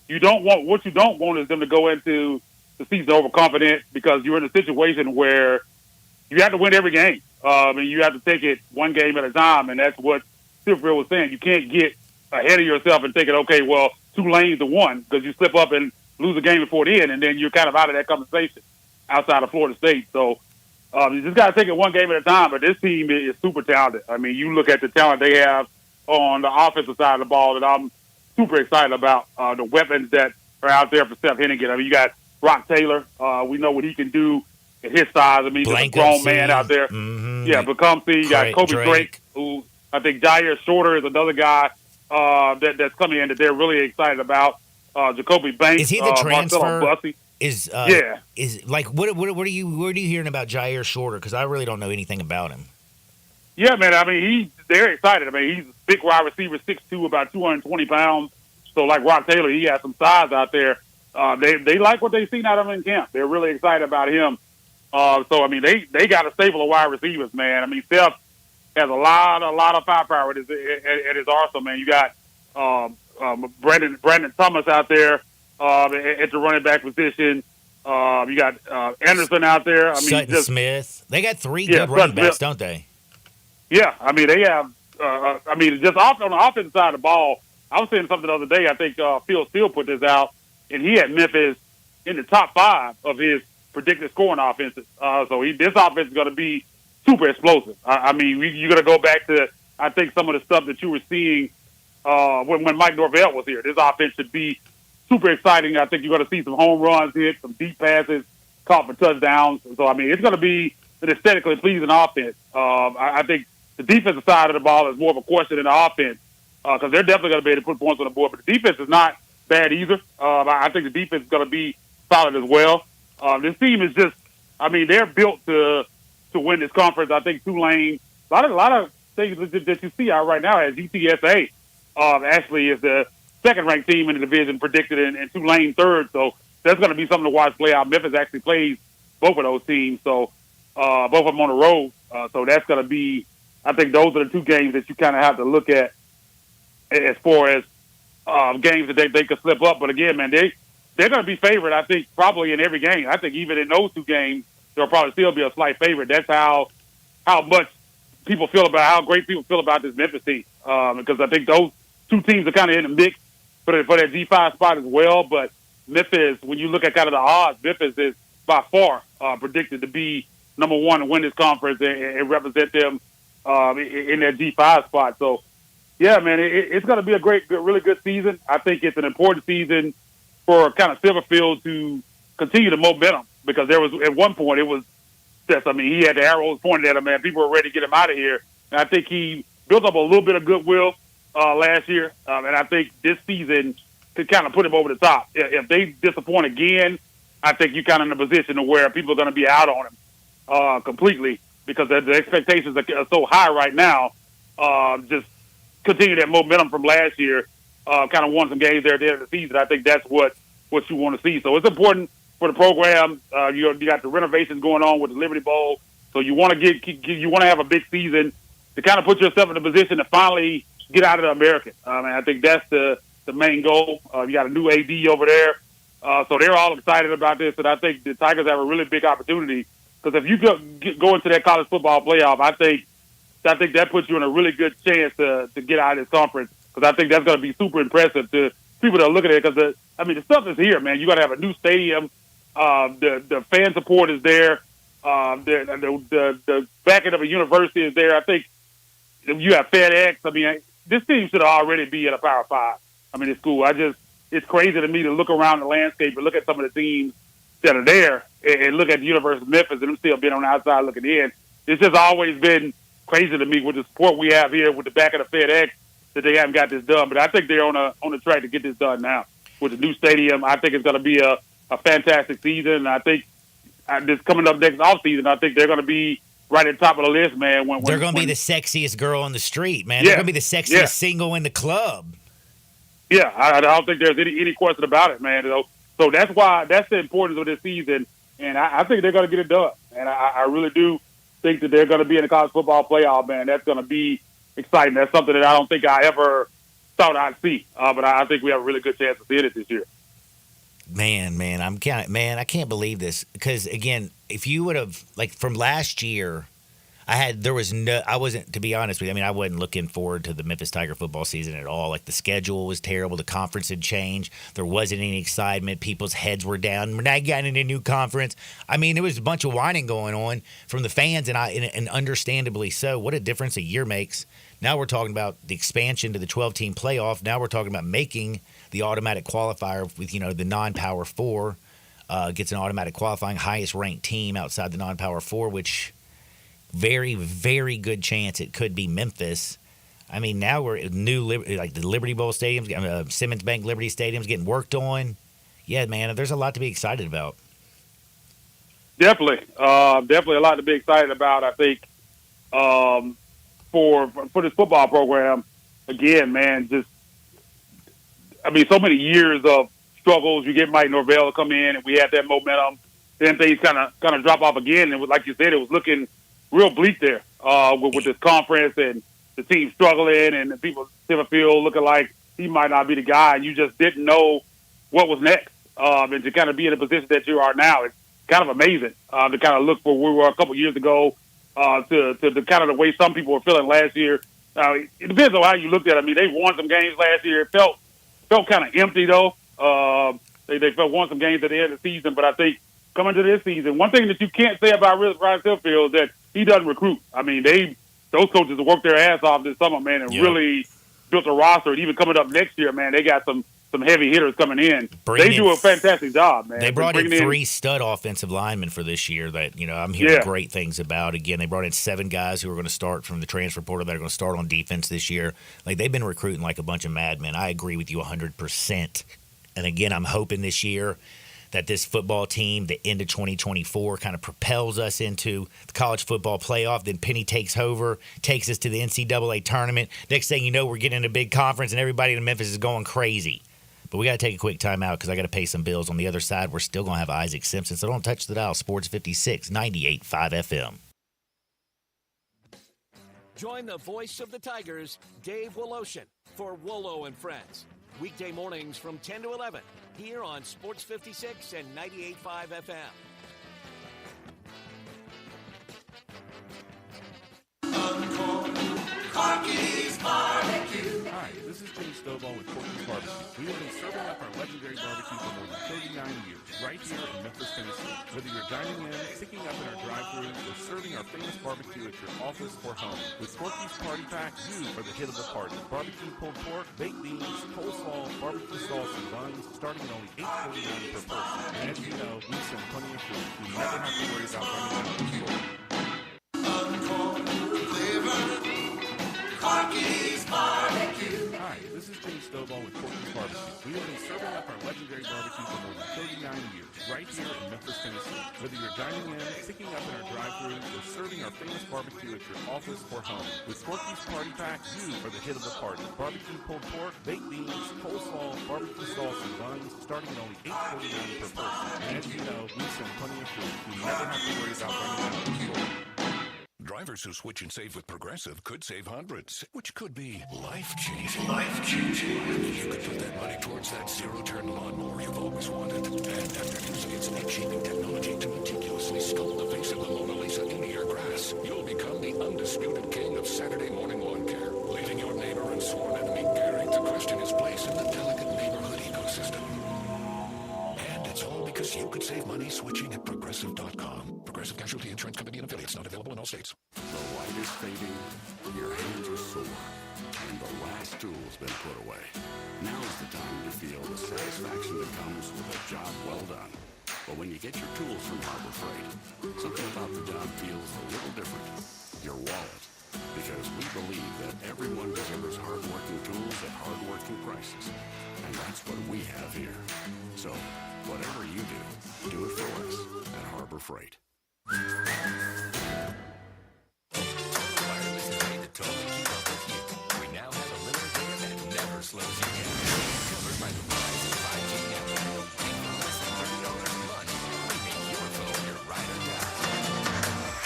what you don't want is them to go into the season overconfident because you're in a situation where you have to win every game. And you have to take it one game at a time, and that's what Silverfield was saying. You can't get ahead of yourself and thinking, okay, well, Tulane's the one because you slip up and lose a game before the end, and then you're kind of out of that conversation outside of Florida State. So you just got to take it one game at a time, but this team is super talented. I mean, you look at the talent they have on the offensive side of the ball that I'm super excited about, the weapons that are out there for Seth Hennigan. I mean, you got Brock Taylor. We know what he can do at his size. I mean, he's a grown man out there. Mm-hmm. Yeah, Becomsey. You got Kobe Drake, who I think Jair Shorter is another guy that's coming in that they're really excited about. Jacoby Banks. Is he the transfer? Marcelo Bussey. Yeah. Is like what are you hearing about Jair Shorter? Because I really don't know anything about him. Yeah, man. I mean, they're excited. I mean, he's a big wide receiver, 6'2", about 220 pounds. So, like Rock Taylor, he has some size out there. They like what they've seen out of him in camp. They're really excited about him. So, I mean, they got a stable of wide receivers, man. I mean, Seth has a lot of firepower at his arsenal, man. You got Brandon Thomas out there at the running back position. You got Anderson out there. I mean, Sutton Smith. They got 3 good running backs, don't they? Yeah, I mean, they have. Just on the offensive side of the ball, I was saying something the other day. I think Phil Steele put this out, and he had Memphis in the top 5 of his predicted scoring offenses. This offense is going to be super explosive. I mean, you're going to go back to, I think, some of the stuff that you were seeing when Mike Norvell was here. This offense should be super exciting. I think you're going to see some home runs hit, some deep passes caught for touchdowns. So, I mean, it's going to be an aesthetically pleasing offense. I think the defensive side of the ball is more of a question than the offense because they're definitely going to be able to put points on the board. But the defense is not bad either. I think the defense is going to be solid as well. This team is just, I mean, they're built to win this conference. I think Tulane, a lot of things that you see out right now as UTSA actually is the second-ranked team in the division predicted and Tulane third. So that's going to be something to watch play out. Memphis actually plays both of those teams, so both of them on the road. So that's going to be, I think those are the 2 games that you kind of have to look at as far as games that they could slip up. But again, man, they they're going to be favored, I think, probably in every game. I think even in those two games, they'll probably still be a slight favorite. That's how much people feel about, how great people feel about this Memphis team. Because I think those two teams are kind of in the mix for that G5 spot as well. But Memphis, when you look at kind of the odds, Memphis is by far predicted to be number one and win this conference and represent them in that G5 spot. So, yeah, man, it's going to be a really good season. I think it's an important season for kind of Silverfield to continue the momentum, because there was, at one point, it was just, I mean, he had the arrows pointed at him, man. People were ready to get him out of here. And I think he built up a little bit of goodwill last year. And I think this season could kind of put him over the top. If they disappoint again, I think you're kind of in a position to where people are going to be out on him completely, because the expectations are so high right now. Just continue that momentum from last year. Kind of won some games there at the end of the season. I think that's what you want to see. So it's important for the program. You got the renovations going on with the Liberty Bowl, so you want to have a big season to kind of put yourself in a position to finally get out of the American. And I think that's the main goal. You got a new AD over there, so they're all excited about this. And I think the Tigers have a really big opportunity, because if you go into that college football playoff, I think that puts you in a really good chance to get out of this conference. Because I think that's going to be super impressive to people that are looking at it. Because the stuff is here, man. You got to have a new stadium. The fan support is there. The backing of a university is there. I think you have FedEx. I mean, this team should already be at a Power 5. I mean, it's cool. It's crazy to me to look around the landscape and look at some of the teams that are there and look at the University of Memphis and them still being on the outside looking in. It's just always been crazy to me with the support we have here with the back of the FedEx, that they haven't got this done. But I think they're on the track to get this done now with the new stadium. I think it's going to be a fantastic season. And I think this coming up next offseason, I think they're going to be right at the top of the list, man. They're going to be the sexiest girl on the street, man. They're going to be the sexiest single in the club. Yeah, I don't think there's any question about it, man. So that's the importance of this season. And I think they're going to get it done. And I really do think that they're going to be in the college football playoff, man. That's going to be exciting. That's something that I don't think I ever thought I'd see. But I think we have a really good chance of seeing it this year. Man, I can't believe this. Because again, if you would have, like, from last year, I wasn't, to be honest with you, I mean, I wasn't looking forward to the Memphis Tiger football season at all. Like, the schedule was terrible. The conference had changed. There wasn't any excitement. People's heads were down. We're not getting a new conference. I mean, there was a bunch of whining going on from the fans, and understandably so. What a difference a year makes. Now we're talking about the expansion to the 12-team playoff. Now we're talking about making the automatic qualifier with, the non-Power 4 gets an automatic qualifying, highest-ranked team outside the non-Power 4, which very, very good chance it could be Memphis. I mean, now we're at like the Liberty Bowl stadiums, Simmons Bank Liberty Stadium's getting worked on. Yeah, man, there's a lot to be excited about. Definitely a lot to be excited about. I think for this football program, again, man, so many years of struggles. You get Mike Norvell to come in, and we had that momentum. Then things kind of drop off again, and like you said, it was looking real bleak there with this conference and the team struggling and the people Silverfield looking like he might not be the guy, and you just didn't know what was next. And to kind of be in the position that you are now, it's kind of amazing to kind of look for where we were a couple years ago to kind of the way some people were feeling last year. It depends on how you looked at it. I mean, they won some games last year. It felt kind of empty, though. They won some games at the end of the season, but I think coming to this season, one thing that you can't say about Ryan Silverfield is that he doesn't recruit. I mean, those coaches have worked their ass off this summer, man, and really built a roster. And even coming up next year, man, they got some heavy hitters coming in. They do a fantastic job, man. They brought in 3 stud offensive linemen for this year that, I'm hearing great things about. Again, they brought in 7 guys who are going to start from the transfer portal that are going to start on defense this year. Like, they've been recruiting like a bunch of madmen. I agree with you 100%. And again, I'm hoping this year that this football team, the end of 2024, kind of propels us into the college football playoff. Then Penny takes over, takes us to the NCAA tournament. Next thing you know, we're getting in a big conference, and everybody in Memphis is going crazy. But we got to take a quick time out because I got to pay some bills. On the other side, we're still going to have Isaac Simpson. So don't touch the dial. Sports 56, 98.5 FM. Join the voice of the Tigers, Dave Woloshin, for Wolo and Friends. Weekday mornings from 10 to 11 here on Sports 56 and 98.5 FM. Corky's Barbecue. Hi, this is Jay Stovall with Corky's Barbecue. We have been serving up our legendary barbecue for more than 39 years, right here in Memphis, Tennessee. Whether you're dining in, picking up in our drive-thru, or serving our famous barbecue at your office or home, with Corky's Party Pack, you are the hit of the party. Barbecue pulled pork, baked beans, coleslaw, barbecue sauce, and buns, starting at only $8.49 per person. And as you know, we send plenty of food. You never have to worry about running out of the store. Corky's Barbecue. Hi, this is Jay Stovall with Corky's Barbecue. We have been serving up our legendary barbecue for more than 39 years, right here in Memphis, Tennessee. Whether you're dining in, picking up in our drive-thru, or serving our famous barbecue at your office or home, with Corky's Party Pack, you are the hit of the party. Barbecue pulled pork, baked beans, coleslaw, barbecue sauce, and buns, starting at only $8.49 per person. And as you know, we send plenty of food. You never have to worry about running out of the store. Drivers who switch and save with Progressive could save hundreds, which could be life-changing. Life-changing. You could put that money towards that zero-turn lawnmower you've always wanted. And after using its lead-shaping technology to meticulously sculpt the face of the Mona Lisa into your grass, you'll become the undisputed king of Saturday morning lawn care, leaving your neighbor and sworn enemy Gary to question his place in the delicate neighborhood ecosystem. And it's all because you could save money switching at Progressive.com. Progressive Casualty Insurance Company and affiliates, not available in all states. The light is fading, your hands are sore, and the last tool's been put away. Now's the time to feel the satisfaction that comes with a job well done. But when you get your tools from Harbor Freight, something about the job feels a little different. Your wallet. Because we believe that everyone delivers hard-working tools at hard-working prices. And that's what we have here. So, whatever you do it for us at Harbor Freight. Wireless is made to totally keep up with you. We now have a limited data that never slows you down. Covered by the Verizon 5G network. And for less than $30 a month, we make your phone your ride or die.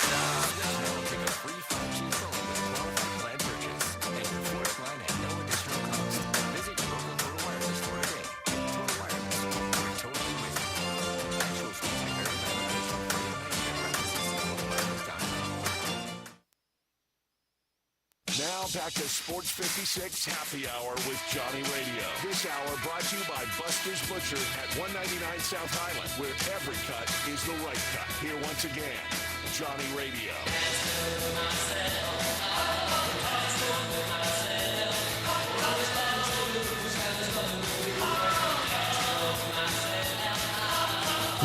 Now pick a free 5G phone with a qualified plan purchase. And your first line at no additional cost. Visit your local Total Wireless store today. Total Wireless, we're totally with you. Actual speeds are very beneficial for you. Now back to Sports 56 Happy Hour with Johnny Radio. This hour brought to you by Buster's Butcher at 199 South Highland, where every cut is the right cut. Here once again, Johnny Radio.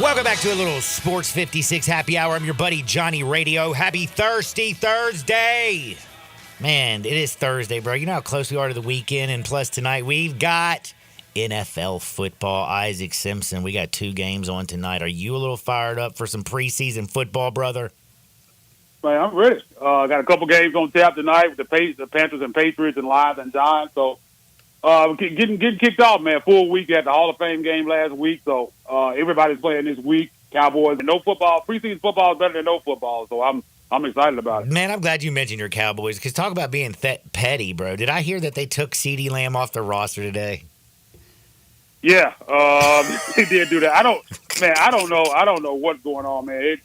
Welcome back to a little Sports 56 Happy Hour. I'm your buddy Johnny Radio. Happy Thirsty Thursday. Man, it is Thursday, bro. You know how close we are to the weekend. And plus tonight we've got NFL football. Isaac Simpson. We got 2 games on tonight. Are you a little fired up for some preseason football, brother? Man, I'm ready. Got a couple games on tap tonight with the Panthers and Patriots and Lions and Giants. So getting kicked off, man. Full week at the Hall of Fame game last week. So everybody's playing this week. Cowboys. And no football. Preseason football is better than no football. So I'm excited about it. Man, I'm glad you mentioned your Cowboys because talk about being petty, bro. Did I hear that they took CeeDee Lamb off the roster today? Yeah, they did do that. I don't know what's going on, man.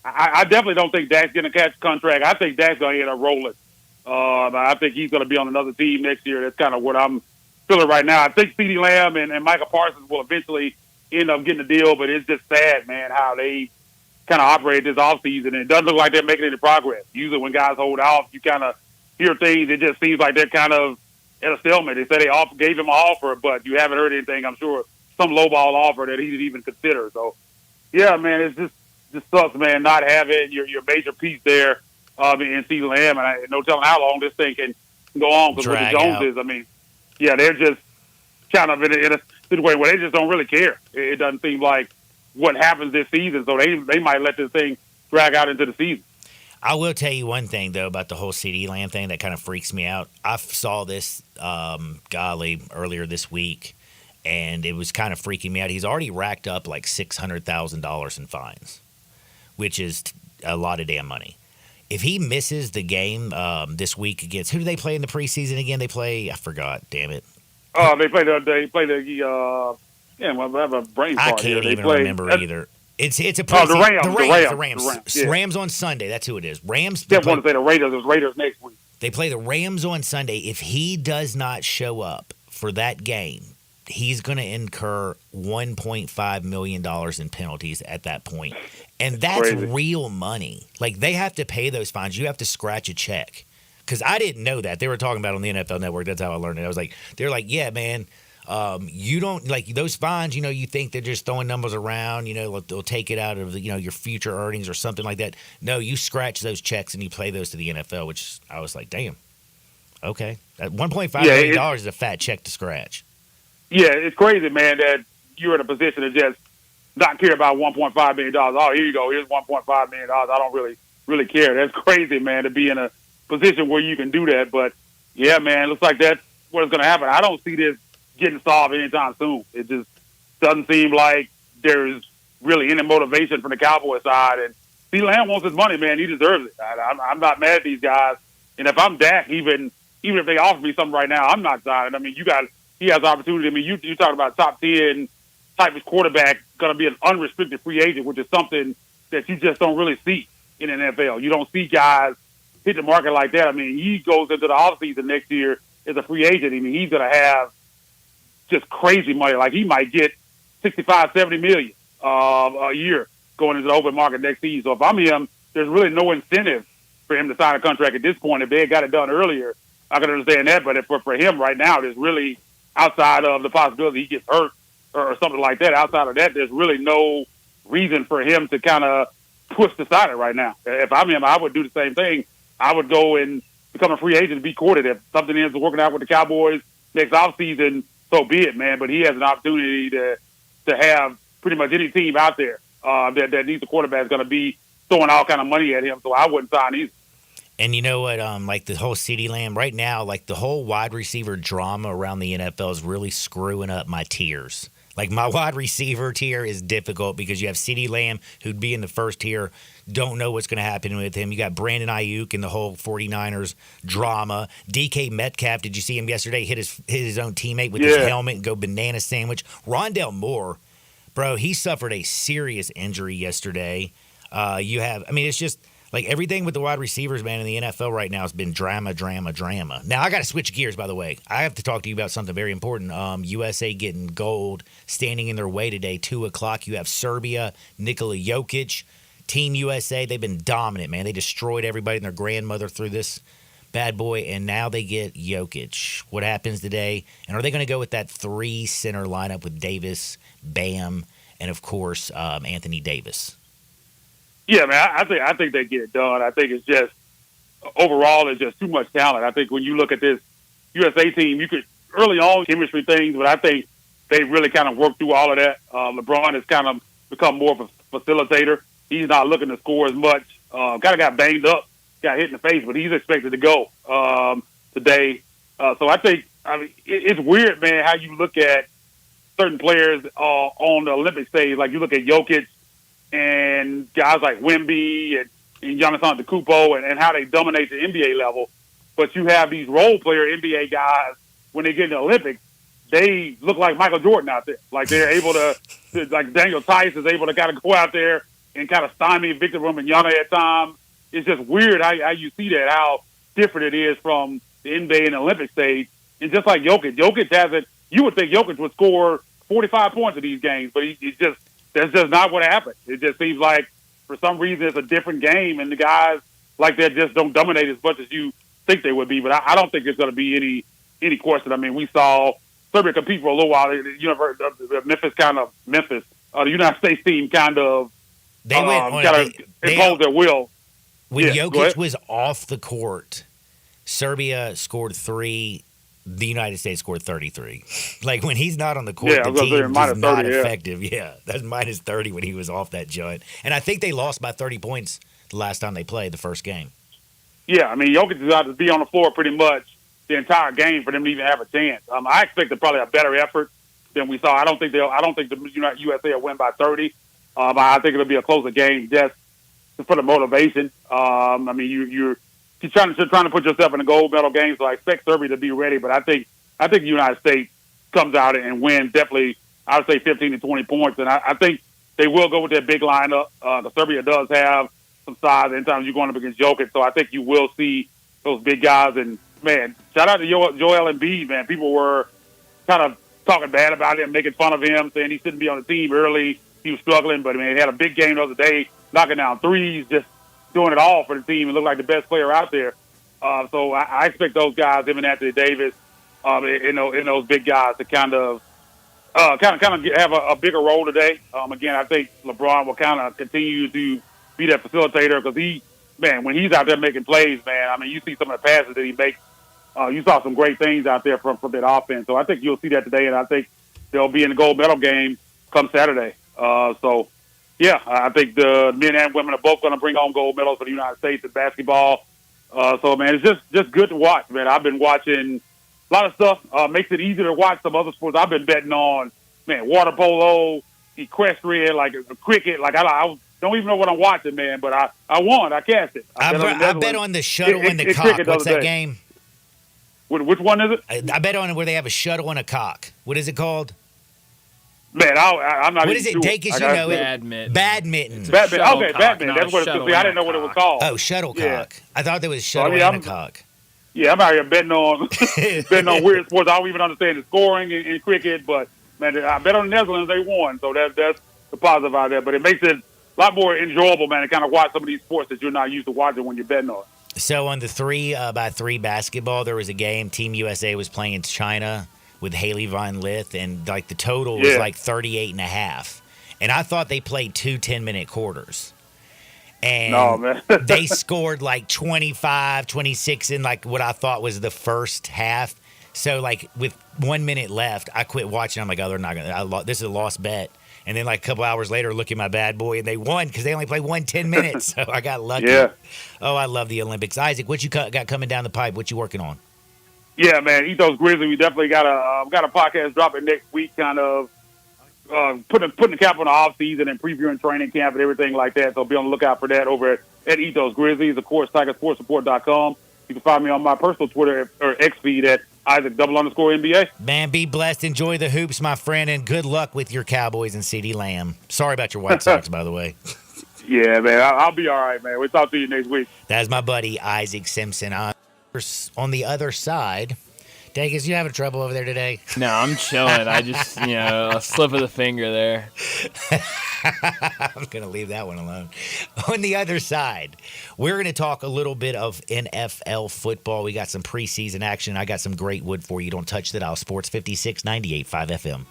I definitely don't think Dak's going to catch a contract. I think Dak's going to end up rolling. I think he's going to be on another team next year. That's kind of what I'm feeling right now. I think CeeDee Lamb and Michael Parsons will eventually end up getting a deal, but it's just sad, man, how they kind of operate this offseason. And it doesn't look like they're making any progress. Usually when guys hold out, you kind of hear things. It just seems like they're kind of at a stalemate. They said they gave him an offer, but you haven't heard anything. I'm sure some lowball offer that he didn't even consider. So, yeah, man, it's just sucks, man, not having your major piece there in CeeDee Lamb. And no telling how long this thing can go on because with the Joneses, I mean, yeah, they're just kind of in a situation where they just don't really care. It doesn't seem like what happens this season, so they might let this thing drag out into the season. I will tell you one thing, though, about the whole CeeDee Lamb thing that kind of freaks me out. I saw this, earlier this week, and it was kind of freaking me out. He's already racked up like $600,000 in fines, which is a lot of damn money. If he misses the game this week against – who do they play in the preseason again? They play – I forgot, damn it. They play the Yeah, well, I have a brain I fart here. can't They even play- remember that's- either. It's a Oh, the Rams, the the Rams. Rams, yeah. Rams on Sunday. That's who it is. Rams. I didn't want to say the Raiders. It was Raiders next week. They play the Rams on Sunday. If he does not show up for that game, he's going to incur $1.5 million in penalties at that point. And that's Crazy. real money. Like, they have to pay those fines. You have to scratch a check. Because I didn't know that. They were talking about it on the NFL Network. That's how I learned it. I was like, they're like, yeah, man, you don't, like, those fines, you think they're just throwing numbers around, they'll take it out of, your future earnings or something like that. No, you scratch those checks and you play those to the NFL, which I was like, damn. Okay. That $1.5 million is a fat check to scratch. Yeah, it's crazy, man, that you're in a position to just not care about $1.5 million. Oh, here you go. Here's $1.5 million. I don't really care. That's crazy, man, to be in a position where you can do that. But, yeah, man, it looks like that's what's going to happen. I don't see this getting solved anytime soon. It just doesn't seem like there's really any motivation from the Cowboys side. And CeeDee Lamb wants his money, man. He deserves it. I'm not mad at these guys. And if I'm Dak, even if they offer me something right now, I'm not signing. I mean, he has opportunity. I mean, you talking about top 10 type of quarterback going to be an unrestricted free agent, which is something that you just don't really see in the NFL. You don't see guys hit the market like that. I mean, he goes into the offseason next year as a free agent. I mean, he's going to have just crazy money. Like, he might get $65-70 million a year going into the open market next season. So if I'm him, there's really no incentive for him to sign a contract at this point. If they had got it done earlier, I can understand that. But for him right now, there's really, outside of the possibility he gets hurt or something like that, outside of that, there's really no reason for him to kind of push to sign it right now. If I'm him, I would do the same thing. I would go and become a free agent and be courted. If something ends up working out with the Cowboys next offseason, so be it, man. But he has an opportunity to have pretty much any team out there that needs a quarterback is going to be throwing all kind of money at him. So I wouldn't sign either. And you know what? Like the whole CeeDee Lamb right now, like the whole wide receiver drama around the NFL is really screwing up my tiers. Like my wide receiver tier is difficult because you have CeeDee Lamb, who'd be in the first tier, don't know what's going to happen with him. You got Brandon Ayuk and the whole 49ers drama. DK Metcalf, did you see him yesterday hit his own teammate with his helmet and go banana sandwich? Rondale Moore, bro, he suffered a serious injury yesterday. It's just like everything with the wide receivers, man, in the NFL right now has been drama. Now, I got to switch gears, by the way. I have to talk to you about something very important. USA getting gold, standing in their way today, 2 o'clock. You have Serbia, Nikola Jokic. Team USA, they've been dominant, man. They destroyed everybody and their grandmother through this bad boy, and now they get Jokic. What happens today? And are they going to go with that 3-center lineup with Davis, Bam, and, of course, Anthony Davis? Yeah, man, I think they get it done. I think it's just overall it's just too much talent. I think when you look at this USA team, you could early on chemistry things, but I think they really kind of worked through all of that. LeBron has kind of become more of a facilitator. He's not looking to score as much. Kind of got banged up, got hit in the face, but he's expected to go today. So I think it's weird, man, how you look at certain players on the Olympic stage. Like you look at Jokic and guys like Wemby and Giannis Antetokounmpo and how they dominate the NBA level. But you have these role player NBA guys, when they get in the Olympics, they look like Michael Jordan out there. Like they're able to like Daniel Tice is able to kind of go out there and kind of stymie Victor Wembanyama at times. It's just weird how you see that, how different it is from the NBA and the Olympic stage. And just like Jokic hasn't, you would think Jokic would score 45 points in these games, but that's just not what happened. It just seems like for some reason it's a different game, and the guys like that just don't dominate as much as you think they would be. But I don't think there's going to be any question. I mean, we saw Serbia compete for a little while. The United States team kind of imposed their will. When Jokic was off the court, Serbia scored 3. The United States scored 33. Like, when he's not on the court, the team is not effective. Yeah, that's minus 30 when he was off that joint. And I think they lost by 30 points the last time they played the first game. Yeah, I mean, Jokic is out to be on the floor pretty much the entire game for them to even have a chance. I expected probably a better effort than we saw. I don't think the USA will win by 30. I think it'll be a closer game just for the motivation. I mean, you're trying to put yourself in a gold medal game, so I expect Serbia to be ready. But I think the United States comes out and wins definitely I would say 15 to 20 points. And I think they will go with their big lineup. The Serbia does have some size. Anytime you're going up against Jokic, so I think you will see those big guys. And, man, shout out to Joel Embiid, man. People were kind of talking bad about him, making fun of him, saying he shouldn't be on the team early. He was struggling, but, I mean, he had a big game the other day, knocking down threes, just doing it all for the team and looked like the best player out there. So I expect those guys, him and Anthony Davis, in those big guys to kind of have a bigger role today. Again, I think LeBron will kind of continue to be that facilitator because when he's out there making plays, man, I mean, you see some of the passes that he makes. You saw some great things out there from that offense. So I think you'll see that today, and I think they'll be in the gold medal game come Saturday. I think the men and women are both going to bring home gold medals for the United States in basketball. Man, it's just good to watch, man. I've been watching a lot of stuff. Makes it easier to watch some other sports. I've been betting on, man, water polo, equestrian, like cricket. Like I don't even know what I'm watching, man. But I won. I cashed it. I bet on the shuttle and the cock. What's that game? Which one is it? I bet on where they have a shuttle and a cock. What is it called? Man, I'm not. What is it? Sure. Dacus, you know it. Badminton. Badminton. Okay, badminton. That's what it's. I didn't know what it was called. Oh, shuttlecock. Yeah. I thought there was shuttle and a cock. Yeah, I'm out here betting on weird sports. I don't even understand the scoring in cricket, but man, I bet on the Netherlands. They won, so that's the positive out there. But it makes it a lot more enjoyable, man, to kind of watch some of these sports that you're not used to watching when you're betting on. So on the 3x3 basketball, there was a game. Team USA was playing in China with Haley Von Lith, and like the total was like 38.5. And I thought they played 2 10-minute quarters. And they scored like 25, 26 in like what I thought was the first half. So like with 1 minute left, I quit watching. I'm like, oh, they're not going to. This is a lost bet. And then like a couple hours later, look at my bad boy, and they won because they only played 10 minutes. So I got lucky. Yeah. Oh, I love the Olympics. Isaac, what you got coming down the pipe? What you working on? Yeah, man, Ethos Grizzly. We definitely got a podcast dropping next week, kind of putting the cap on the off season and previewing training camp and everything like that. So be on the lookout for that over at Ethos Grizzlies. Of course, TigerSportsReport.com. You can find me on my personal Twitter or X feed at Isaac_NBA. Man, be blessed. Enjoy the hoops, my friend, and good luck with your Cowboys and CeeDee Lamb. Sorry about your White Sox, by the way. Yeah, man, I'll be all right, man. We'll talk to you next week. That's my buddy Isaac Simpson. On the other side, Dacus, you having trouble over there today? No, I'm chilling. I just, a slip of the finger there. I'm going to leave that one alone. On the other side, we're going to talk a little bit of NFL football. We got some preseason action. I got some great wood for you. Don't touch the dial. Sports 56, 98.5 FM.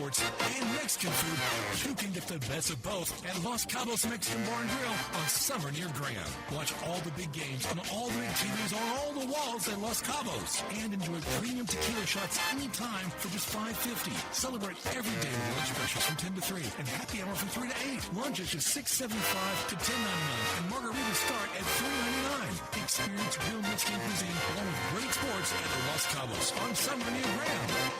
And Mexican food, you can get the best of both at Los Cabos Mexican Bar and Grill on Summer near Graham. Watch all the big games on all the big TVs on all the walls at Los Cabos. And enjoy premium tequila shots anytime for just $5.50. Celebrate every day with lunch specials from 10 to 3 and happy hour from 3 to 8. Lunch is just $6.75 to $10.99 and margaritas start at $3.99. Experience real Mexican cuisine along with great sports at the Los Cabos on Summer near Graham.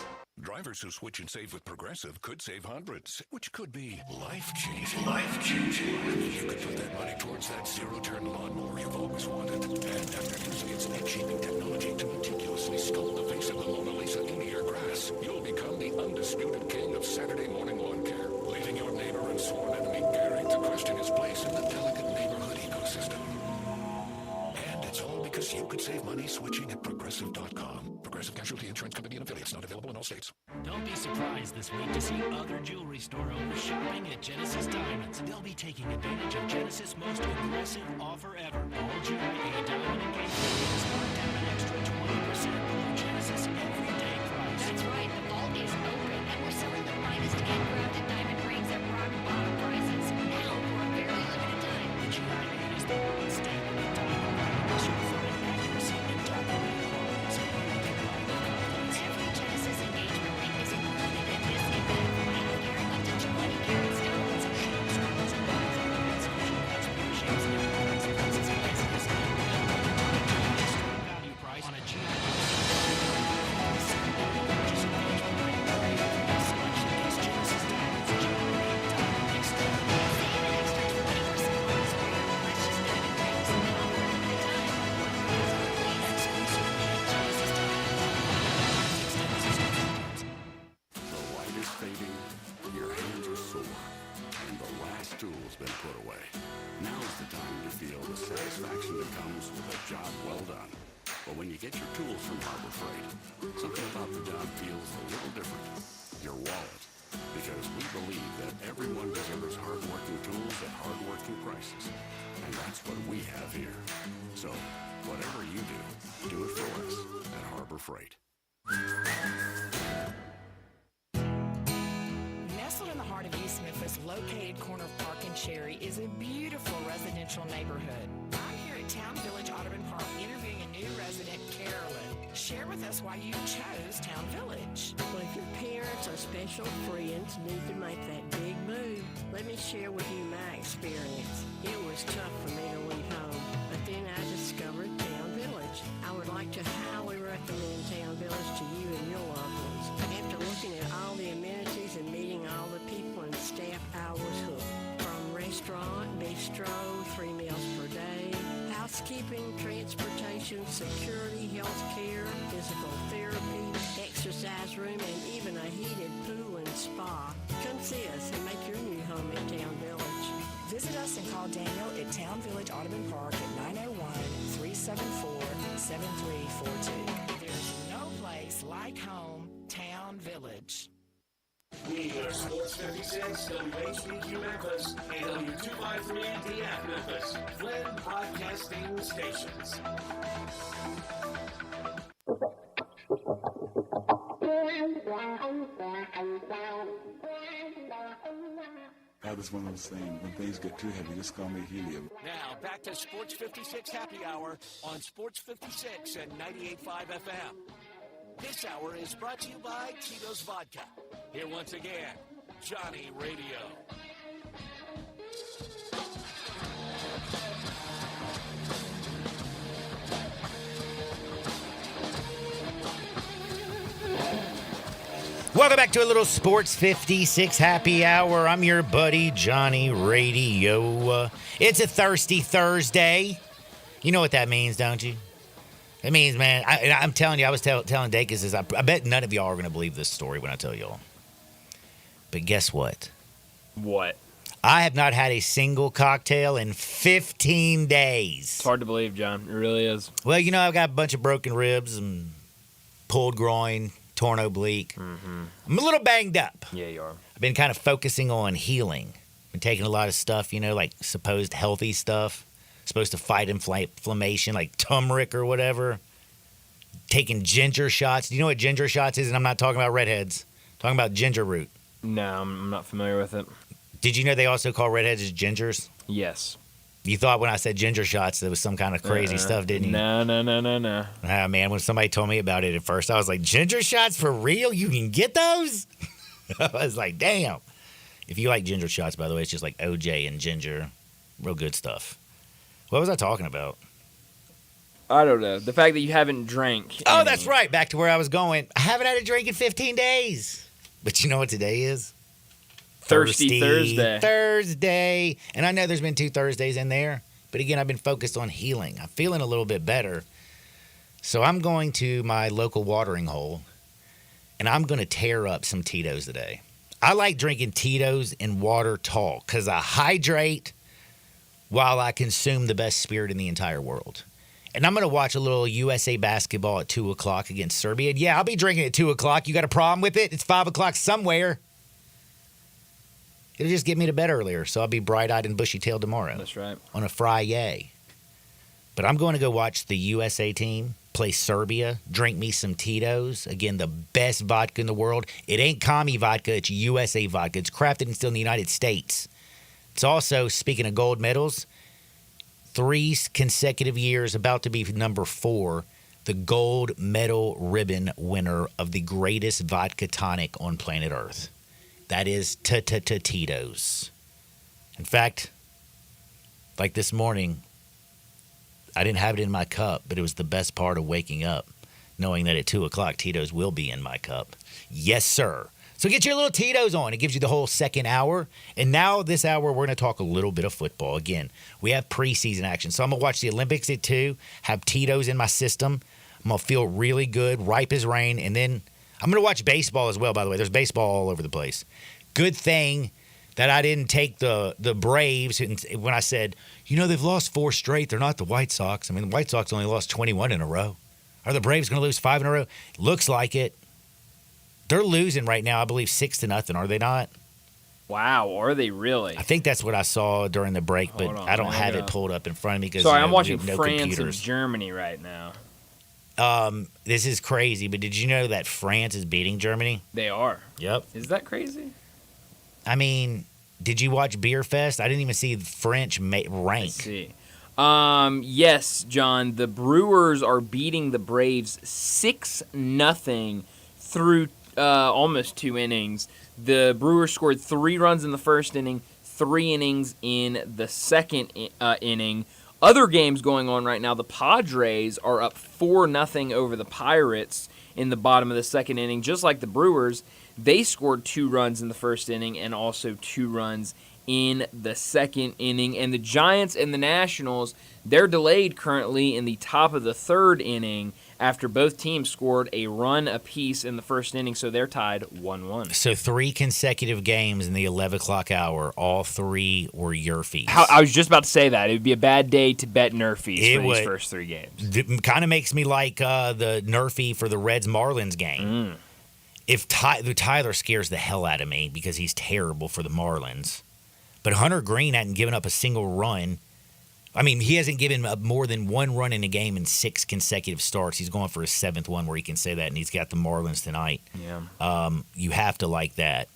Drivers who switch and save with Progressive could save hundreds, which could be life-changing. Life-changing. You could put that money towards that zero-turn lawnmower you've always wanted. And after using its aging technology to meticulously sculpt the face of the Mona Lisa into your grass, you'll become the undisputed king of Saturday morning lawn care, leaving your neighbor and sworn enemy Gary to question his place in the delicate neighborhood ecosystem. And it's all because you could save money switching at Progressive.com. Progressive Casualty Insurance Company and affiliates, not available in all states. Don't be surprised this week to see other jewelry store owners shopping at Genesis Diamonds. They'll be taking advantage of Genesis' most aggressive offer ever. All GIA diamond engagement rings marked down an extra 20% below Genesis' everyday price. That's right, the vault is open and we're selling the finest handcrafted diamond rings at rock bottom prices. Now for a very limited time. The GIA is the gold standard of diamond buying, certified accuracy and documented quality. So you can buy confidence. Every Genesis engagement ring is included at this event. 1.5 carat up to 20 carat stones. Ships, cards, and bonds are at special contributions and consequences of business. Extra value price on a GIA. Purchase engagement ring. Selection is Genesis Diamonds. GIA Diamond satisfaction that comes with a job well done. But when you get your tools from Harbor Freight, something about the job feels a little different. Your wallet. Because we believe that everyone deserves hard-working tools at hard-working prices. And that's what we have here. So, whatever you do it for us at Harbor Freight. Nestled in the heart of East Memphis, located corner of Park and Cherry, is a beautiful residential neighborhood. I'm here at Town Village Audubon Park interviewing a new resident, Carolyn. Share with us why you chose Town Village. Well, if your parents or special friends need to make that big move, let me share with you my experience. It was tough for me to leave home, but then I discovered Town Village. I would like to highly recommend Town Village to you and your loved ones. After looking at all the amenities and meeting all the people and staff, I was hooked. From restaurant, bistro, 3 meals per day, housekeeping, transportation, security, health care, physical therapy, exercise room, and even a heated pool and spa. Come see us and make your new home at Town Village. Visit us and call Daniel at Town Village Audubon Park at 901-374-7342. There's no place like home, Town Village. We are Sports 56, WHBQ Memphis, and W253DF Memphis, Flynn Broadcasting Stations. That is one of those things. When things get too heavy, just call me helium. Now, back to Sports 56 Happy Hour on Sports 56 and 98.5 FM. This hour is brought to you by Tito's Vodka. Here once again, Johnny Radio. Welcome back to a little Sports 56 Happy Hour. I'm your buddy, Johnny Radio. It's a thirsty Thursday. You know what that means, don't you? It means, man, I'm telling you, I was telling Dacus this. I bet none of y'all are going to believe this story when I tell y'all. But guess what? What? I have not had a single cocktail in 15 days. It's hard to believe, John. It really is. Well, you know, I've got a bunch of broken ribs and pulled groin, torn oblique. I'm a little banged up. Yeah, you are. I've been kind of focusing on healing. Been taking a lot of stuff, you know, like supposed healthy stuff. Supposed to fight inflammation, like turmeric or whatever. Taking ginger shots. Do you know what ginger shots is? And I'm not talking about redheads. I'm talking about ginger root. No, I'm not familiar with it. Did you know they also call redheads gingers? Yes. You thought when I said ginger shots, there was some kind of crazy stuff, didn't you? No. Ah, man, when somebody told me about it at first, I was like, ginger shots for real? You can get those? I was like, damn. If you like ginger shots, by the way, it's just like OJ and ginger. Real good stuff. What was I talking about? I don't know. The fact that you haven't drank. Oh, that's right. Back to where I was going. I haven't had a drink in 15 days. But you know what today is? Thirsty Thursday. Thursday. And I know there's been 2 Thursdays in there. But again, I've been focused on healing. I'm feeling a little bit better. So I'm going to my local watering hole. And I'm going to tear up some Tito's today. I like drinking Tito's in water tall. Because I hydrate while I consume the best spirit in the entire world. And I'm going to watch a little USA basketball at 2 o'clock against Serbia. Yeah, I'll be drinking at 2 o'clock. You got a problem with it? It's 5 o'clock somewhere. It'll just get me to bed earlier, so I'll be bright-eyed and bushy-tailed tomorrow. That's right. On a Friday. But I'm going to go watch the USA team play Serbia, drink me some Tito's. Again, the best vodka in the world. It ain't commie vodka. It's USA vodka. It's crafted and still in the United States. It's also, speaking of gold medals, 3 consecutive years, about to be number 4, the gold medal ribbon winner of the greatest vodka tonic on planet Earth. That is Tito's. In fact, like this morning, I didn't have it in my cup, but it was the best part of waking up, knowing that at 2 o'clock, Tito's will be in my cup. Yes, sir. So get your little Tito's on. It gives you the whole second hour. And now this hour, we're going to talk a little bit of football. Again, we have preseason action. So I'm going to watch the Olympics at 2, have Tito's in my system. I'm going to feel really good, ripe as rain. And then I'm going to watch baseball as well, by the way. There's baseball all over the place. Good thing that I didn't take the Braves when I said, they've lost 4 straight. They're not the White Sox. I mean, the White Sox only lost 21 in a row. Are the Braves going to lose 5 in a row? Looks like it. They're losing right now, I believe, 6-0, are they not? Wow, are they really? I think that's what I saw during the break, but I don't have it pulled up in front of me because Sorry, I'm we watching have no France computers. and Germany right now. This is crazy, but did you know that France is beating Germany? They are. Yep. Is that crazy? I mean, did you watch Beer Fest? I didn't even see the French rank. Let's see. Yes, John. The Brewers are beating the Braves 6-0 through almost 2 innings. The Brewers scored 3 runs in the first inning, 3 innings in the second inning. Other games going on right now, the Padres are up 4-0 over the Pirates in the bottom of the second inning. Just like the Brewers, they scored 2 runs in the first inning and also 2 runs in the second inning. And the Giants and the Nationals, they're delayed currently in the top of the third inning after both teams scored a run apiece in the first inning, so they're tied 1-1. So 3 consecutive games in the 11 o'clock hour, all 3 were Yerfies. I was just about to say that. It would be a bad day to bet Nerfies for these first 3 games. It kind of makes me like the Nerfie for the Reds-Marlins game. If Tyler scares the hell out of me because he's terrible for the Marlins, but Hunter Green hadn't given up a single run. I mean, he hasn't given up more than 1 run in a game in 6 consecutive starts. He's going for his 7th one where he can say that, and he's got the Marlins tonight. Yeah. You have to like that.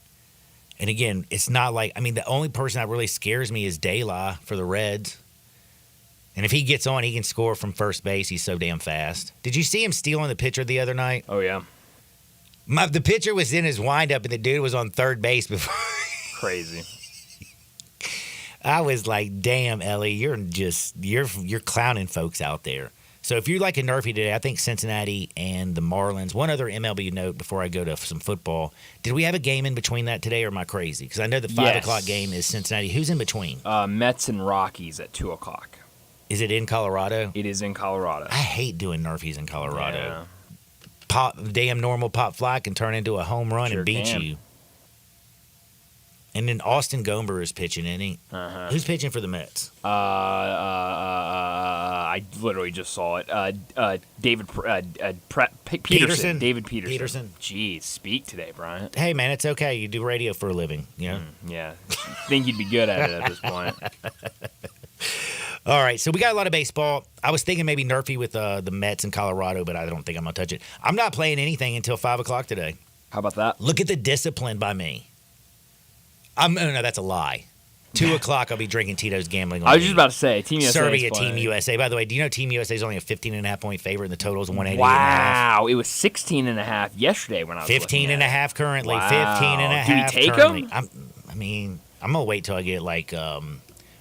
And again, it's not like, I mean, the only person that really scares me is De La for the Reds. And if he gets on, he can score from first base. He's so damn fast. Did you see him stealing the pitcher the other night? Oh, yeah. The pitcher was in his windup, and the dude was on third base before. Crazy. I was like, damn, Ellie, you're clowning folks out there. So if you like a Nerfie today, I think Cincinnati and the Marlins. One other MLB note before I go to some football. Did we have a game in between that today, or am I crazy? Because I know the 5 o'clock game is Cincinnati. Who's in between? Mets and Rockies at 2 o'clock. Is it in Colorado? It is in Colorado. I hate doing Nerfies in Colorado. Yeah. Damn normal pop fly can turn into a home run and beat you. And then Austin Gomber is pitching, isn't he? Who's pitching for the Mets? I literally just saw it. David Peterson. David Peterson. Jeez, speak today, Bryant. Hey, man, it's okay. You do radio for a living, you know? Yeah. Think you'd be good at it at this point. All right, so we got a lot of baseball. I was thinking maybe Nerfie with the Mets in Colorado, but I don't think I'm going to touch it. I'm not playing anything until 5 o'clock today. How about that? Look at the discipline by me. No, that's a lie. 2 o'clock, I'll be drinking Tito's Gambling. I was just about to say, Team USA. Serbia, Team USA. By the way, do you know Team USA is only a 15.5-point favorite and the total is 180? Wow, it was 16.5 yesterday when I was 15.5 currently. Wow. 15.5 Do you take currently. them? I'm going to wait till I get like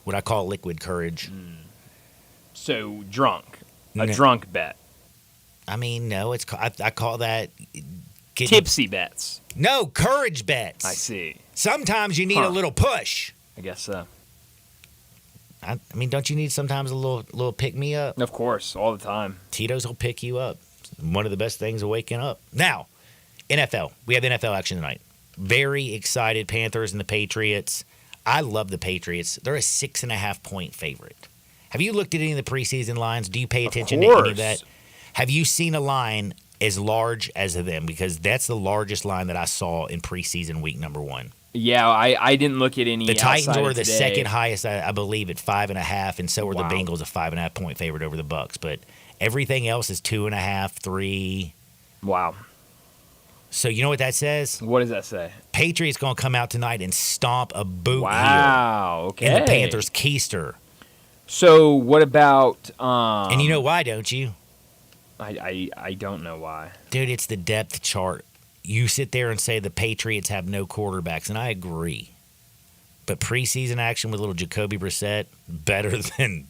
what I call liquid courage. So drunk. A drunk bet. I mean, no, I call that tipsy bets. No, courage bets. I see. Sometimes you need a little push. I guess so. I mean, don't you need sometimes a little pick me up? Of course, all the time. Tito's will pick you up. One of the best things of waking up. Now, NFL. We have NFL action tonight. Very excited. Panthers and the Patriots. I love the Patriots. They're a 6.5-point favorite. Have you looked at any of the preseason lines? Do you pay attention to any of that? Have you seen a line as large as them? Because that's the largest line that I saw in preseason week number 1. Yeah, I didn't look at any. The Titans were the today. second highest, I believe, at 5.5, and so were the Bengals, a 5.5-point favorite over the Bucs. But everything else is 2.5, 3. Wow. So you know what that says? What does that say? Patriots going to come out tonight and stomp a boot Wow. heel Okay. in the Panthers' keister. So what about? And you know why, don't you? I don't know why. Dude, it's the depth chart. You sit there and say the Patriots have no quarterbacks, and I agree. But preseason action with little Jacoby Brissett, better than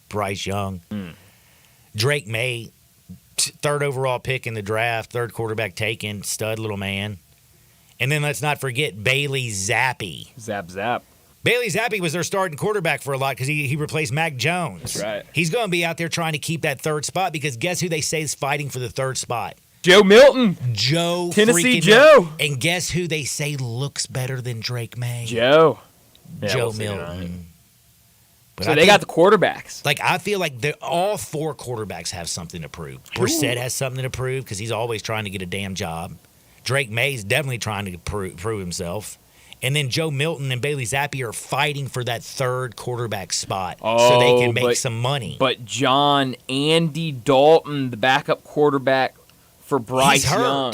Bryce Young. Drake May, 3rd overall pick in the draft, 3rd quarterback taken, stud little man. And then let's not forget Bailey Zappi. Zap. Bailey Zappi was their starting quarterback for a lot because he replaced Mac Jones. That's right. He's going to be out there trying to keep that 3rd spot because guess who they say is fighting for the 3rd spot? Joe Milton. Joe Tennessee freaking Joe. Milton. And guess who they say looks better than Drake May? Joe. Yeah, Joe we'll see Milton. tonight. But So I they think- got the quarterbacks. Like, I feel like all four quarterbacks have something to prove. Brissett has something to prove because he's always trying to get a damn job. Drake May's definitely trying to prove himself. And then Joe Milton and Bailey Zappi are fighting for that third quarterback spot so they can make some money. But John, Andy Dalton, the backup quarterback for Bryce He's hurt. Young.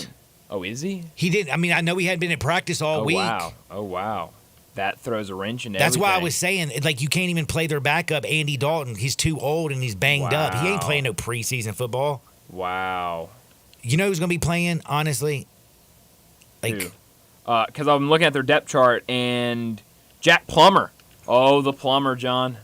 Oh, is he? He didn't. I mean, I know he hadn't been at practice all week. Wow. Oh, wow. That throws a wrench into That's why I everything. was saying, like, you can't even play their backup, Andy Dalton. He's too old and he's banged up. He ain't Wow. playing no preseason football. Wow. You know who's going to be playing, honestly? Like, because I'm looking at their depth chart and Jack Plummer. Oh, the Plummer, John.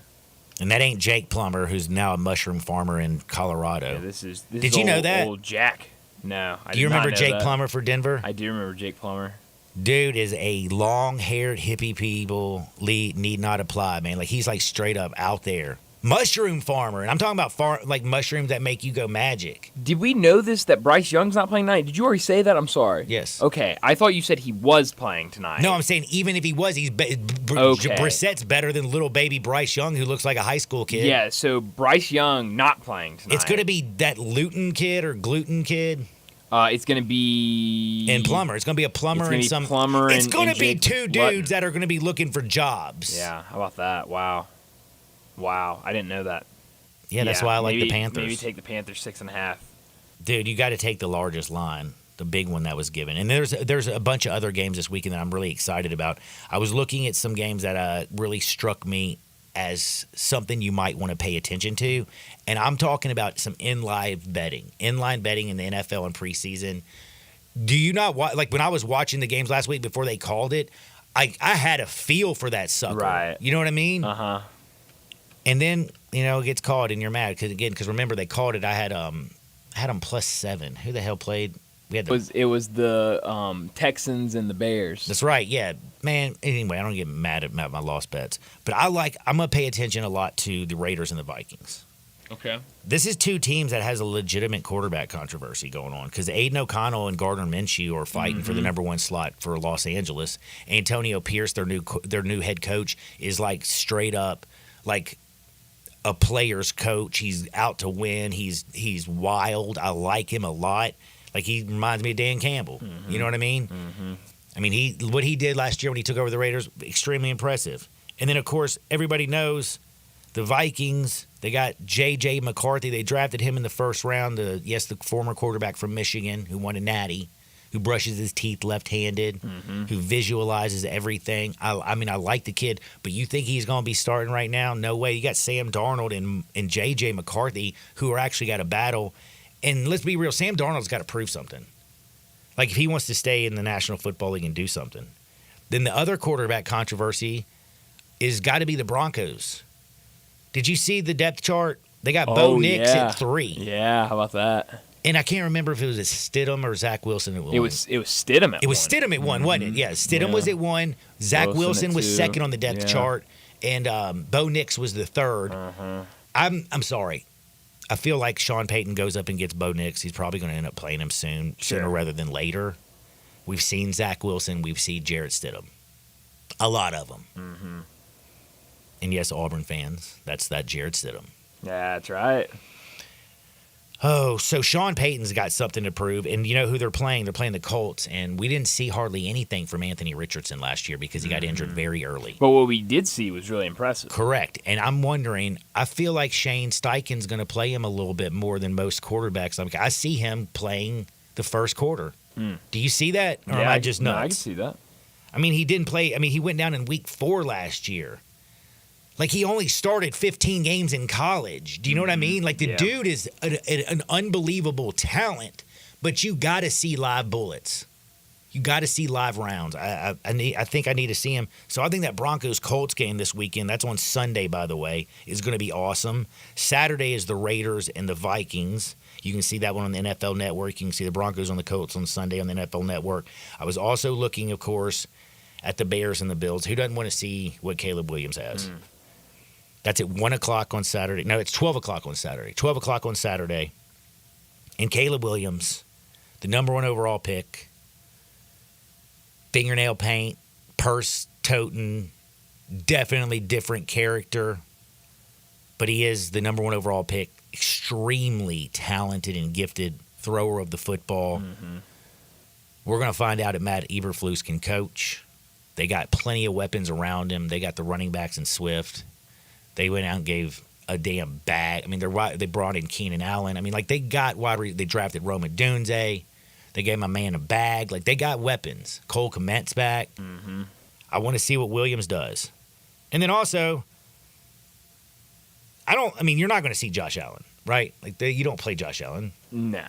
And that ain't Jake Plummer, who's now a mushroom farmer in Colorado. Yeah, this is Did you know that? Old Jack. No, I Do you did not remember know Jake that. Plummer for Denver? I do remember Jake Plummer. Dude is a long-haired hippie people need not apply, man. Like, he's like straight up out there. Mushroom farmer. And I'm talking about like mushrooms that make you go magic. Did we know this, that Bryce Young's not playing tonight? Did you already say that? I'm sorry. Yes. Okay, I thought you said he was playing tonight. No, I'm saying even if he was, Okay. Brissett's better than little baby Bryce Young, who looks like a high school kid. Yeah, so Bryce Young not playing tonight. It's going to be that Luton kid or Gluten kid. It's going to be... And Plummer. It's going to be a plumber It's gonna and be some. Plummer it's and- going to and be Jake two dudes Luton. that are going to be looking for jobs. Yeah, how about that? Wow. Wow, I didn't know that. Yeah, that's why I like maybe, the Panthers. Maybe take the Panthers 6.5. Dude, you got to take the largest line, the big one that was given. And there's a bunch of other games this weekend that I'm really excited about. I was looking at some games that really struck me as something you might want to pay attention to. And I'm talking about some inline betting in the NFL in preseason. Do you not watch? Like, when I was watching the games last week before they called it, I had a feel for that sucker. Right. You know what I mean? Uh-huh. And then, it gets called and you're mad because remember they called it. I had them +7. Who the hell played? We had It was the Texans and the Bears. That's right. Yeah, man. Anyway, I don't get mad at my lost bets, but I'm gonna pay attention a lot to the Raiders and the Vikings. Okay. This is two teams that has a legitimate quarterback controversy going on because Aiden O'Connell and Gardner Minshew are fighting for the number one slot for Los Angeles. Antonio Pierce, their new head coach, is like straight up like a player's coach. He's out to win. He's wild. I like him a lot. Like, he reminds me of Dan Campbell. You know what I mean? Mm-hmm. I mean, what he did last year when he took over the Raiders, extremely impressive. And then, of course, everybody knows the Vikings. They got J.J. McCarthy. They drafted him in the first round. The former quarterback from Michigan who won a natty, who brushes his teeth left-handed, who visualizes everything. I mean, I like the kid, but you think he's going to be starting right now? No way. You got Sam Darnold and J.J. McCarthy, who are actually got a battle. And let's be real, Sam Darnold's got to prove something. Like, if he wants to stay in the National Football League and do something. Then the other quarterback controversy is got to be the Broncos. Did you see the depth chart? They got Bo Nix at 3. Yeah, how about that? And I can't remember if it was a Stidham or Zach Wilson at 1. It was Stidham at 1. It was Stidham at 1, wasn't it? Yeah, Stidham was at 1. Zach Wilson at was 2. second on the depth chart. And Bo Nix was the third. I'm sorry. I feel like Sean Payton goes up and gets Bo Nix. He's probably going to end up playing him sooner rather than later. We've seen Zach Wilson. We've seen Jarrett Stidham. A lot of them. Mm-hmm. And yes, Auburn fans, that's that Jarrett Stidham. Yeah, that's right. Oh, so Sean Payton's got something to prove. And you know who they're playing? They're playing the Colts. And we didn't see hardly anything from Anthony Richardson last year because he got injured very early. But what we did see was really impressive. Correct. And I'm wondering, I feel like Shane Steichen's going to play him a little bit more than most quarterbacks. I see him playing the first quarter. Do you see that? Or am I just nuts? No, I can see that. I mean, he didn't play. I mean, he went down in week 4 last year. Like, he only started 15 games in college. Do you know what I mean? Like, the dude is an unbelievable talent, but you got to see live bullets. You got to see live rounds. I think I need to see him. So I think that Broncos-Colts game this weekend, that's on Sunday, by the way, is going to be awesome. Saturday is the Raiders and the Vikings. You can see that one on the NFL Network. You can see the Broncos on the Colts on Sunday on the NFL Network. I was also looking, of course, at the Bears and the Bills. Who doesn't want to see what Caleb Williams has? That's at 1 o'clock on Saturday. No, it's 12 o'clock on Saturday. 12 o'clock on Saturday. And Caleb Williams, the number 1 overall pick, fingernail paint, purse toting, definitely different character, but he is the number 1 overall pick, extremely talented and gifted thrower of the football. Mm-hmm. We're going to find out if Matt Eberflus can coach. They got plenty of weapons around him. They got the running backs in Swift. They went out and gave a damn bag. I mean, they brought in Keenan Allen. I mean, like, they got they drafted Rome Odunze. They gave my man a bag. Like, they got weapons. Cole Kmet's back. Mm-hmm. I want to see what Williams does. And then also, you're not going to see Josh Allen, right? Like, you don't play Josh Allen. No.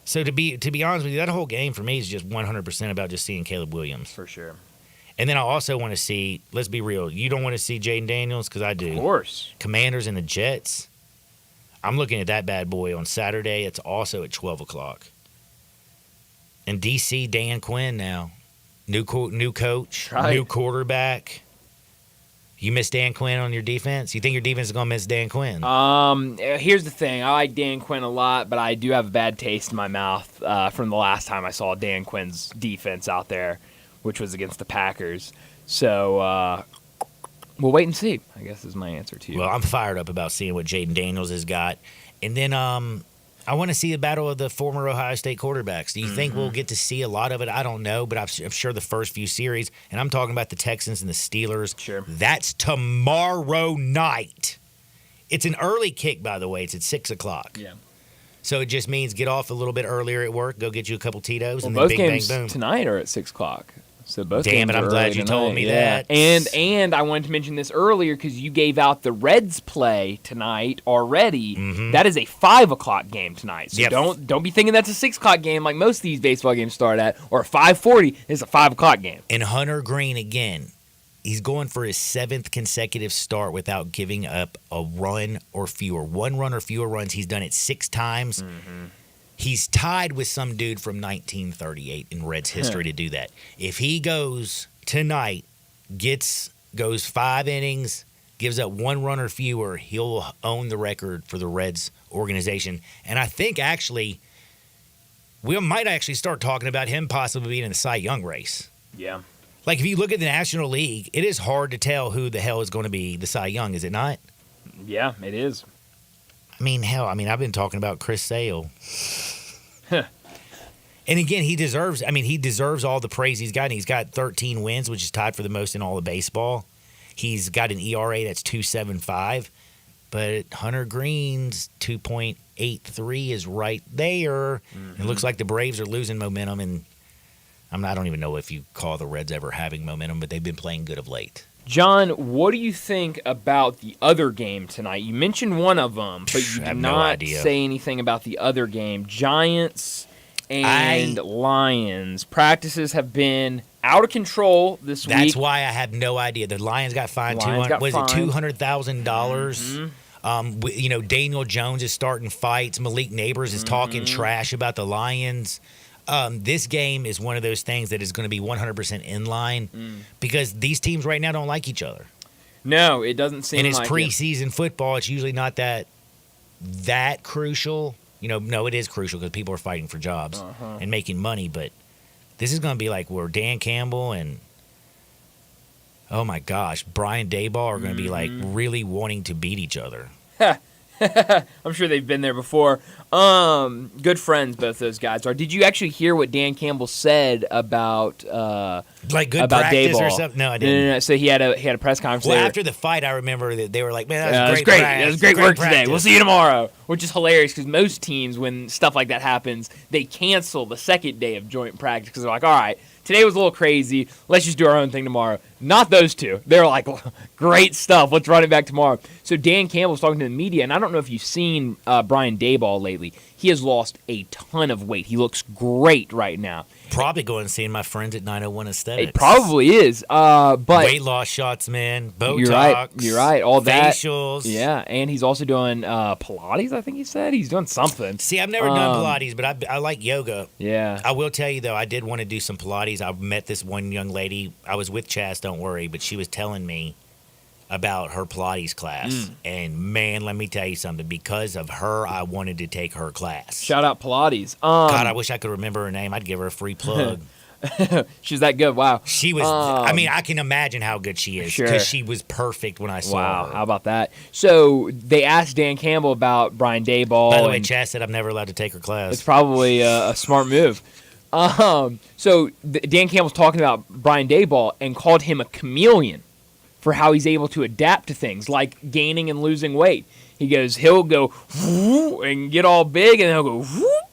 So to be honest with you, that whole game for me is just 100% about just seeing Caleb Williams. For sure. And then I also want to see, let's be real, you don't want to see Jaden Daniels? Because I do. Of course. Commanders and the Jets. I'm looking at that bad boy on Saturday. It's also at 12 o'clock. And DC, Dan Quinn now. New coach, Right. new quarterback. You miss Dan Quinn on your defense? You think your defense is going to miss Dan Quinn? Here's the thing. I like Dan Quinn a lot, but I do have a bad taste in my mouth from the last time I saw Dan Quinn's defense out there, which was against the Packers. So we'll wait and see, I guess is my answer to you. Well, I'm fired up about seeing what Jaden Daniels has got. And then I want to see the battle of the former Ohio State quarterbacks. Do you think we'll get to see a lot of it? I don't know, but I'm sure the first few series, and I'm talking about the Texans and the Steelers. Sure. That's tomorrow night. It's an early kick, by the way. It's at 6 o'clock. Yeah. So it just means get off a little bit earlier at work, go get you a couple Tito's, Well, and then both bing, games bang, boom. tonight are at 6 o'clock. So both Damn games it, I'm are glad early you tonight. told me Yeah. that. And I wanted to mention this earlier because you gave out the Reds play tonight already. Mm-hmm. That is a 5 o'clock game tonight. So Yep. don't be thinking that's a 6 o'clock game like most of these baseball games start at, or 5:40 is a 5 o'clock game. And Hunter Green, again, he's going for his 7th consecutive start without giving up a run or fewer. 1 run or fewer runs. He's done it 6 times. He's tied with some dude from 1938 in Reds history to do that. If he goes tonight, goes 5 innings, gives up 1 run or fewer, he'll own the record for the Reds organization. And I think actually we might actually start talking about him possibly being in the Cy Young race. Yeah. Like, if you look at the National League, it is hard to tell who the hell is going to be the Cy Young, is it not? Yeah, it is. I mean, hell, I've been talking about Chris Sale. And again, he deserves all the praise he's got. He's got 13 wins, which is tied for the most in all of baseball. He's got an ERA that's 2.75, but Hunter Green's 2.83 is right there. It looks like the Braves are losing momentum, and I don't even know if you call the Reds ever having momentum, but they've been playing good of late. John, what do you think about the other game tonight? You mentioned one of them, but you did not say anything about the other game. Giants and Lions. Practices have been out of control this week. That's why I have no idea. The Lions got fined $200,000. Daniel Jones is starting fights. Malik Neighbors is talking trash about the Lions. This game is one of those things that is going to be 100% in line because these teams right now don't like each other. No, it doesn't seem like it. And it's it. preseason football. It's usually not that crucial. No, it is crucial because people are fighting for jobs and making money. But this is going to be like where Dan Campbell and, oh my gosh, Brian Daboll are going to be like really wanting to beat each other. I'm sure they've been there before. Good friends, both those guys are. Did you actually hear what Dan Campbell said about good about practice Daboll? or something? No, I didn't. No. So he had a press conference. Well, there. after the fight, I remember that they were like, "Man, that was great. practice. It was great work practice. today. We'll see you tomorrow." Which is hilarious because most teams, when stuff like that happens, they cancel the second day of joint practice because they're like, "All right, today was a little crazy. Let's just do our own thing tomorrow." Not those two. They're like, "Great stuff. Let's run it back tomorrow." So Dan Campbell's talking to the media, and I don't know if you've seen Brian Daboll lately. He has lost a ton of weight. He looks great right now. Probably going and seeing my friends at 901 Aesthetics. It probably is. But weight loss shots, man. Botox. You're right. All that. Facials. Yeah, and he's also doing Pilates. I think he said he's doing something. See, I've never done Pilates, but I like yoga. Yeah. I will tell you though, I did want to do some Pilates. I met this one young lady. I was with Chaz, don't worry, but she was telling me about her Pilates class. And man, let me tell you something. Because of her, I wanted to take her class. Shout out Pilates. God, I wish I could remember her name. I'd give her a free plug. She's that good. Wow. She was, I mean, I can imagine how good she is because she was perfect when I saw her. How about that? So they asked Dan Campbell about Brian Daboll. By the way, Chaz said I'm never allowed to take her class. It's probably a smart move. So Dan Campbell's talking about Brian Daboll and called him a chameleon for how he's able to adapt to things like gaining and losing weight. He goes, he'll go and get all big, and then he'll go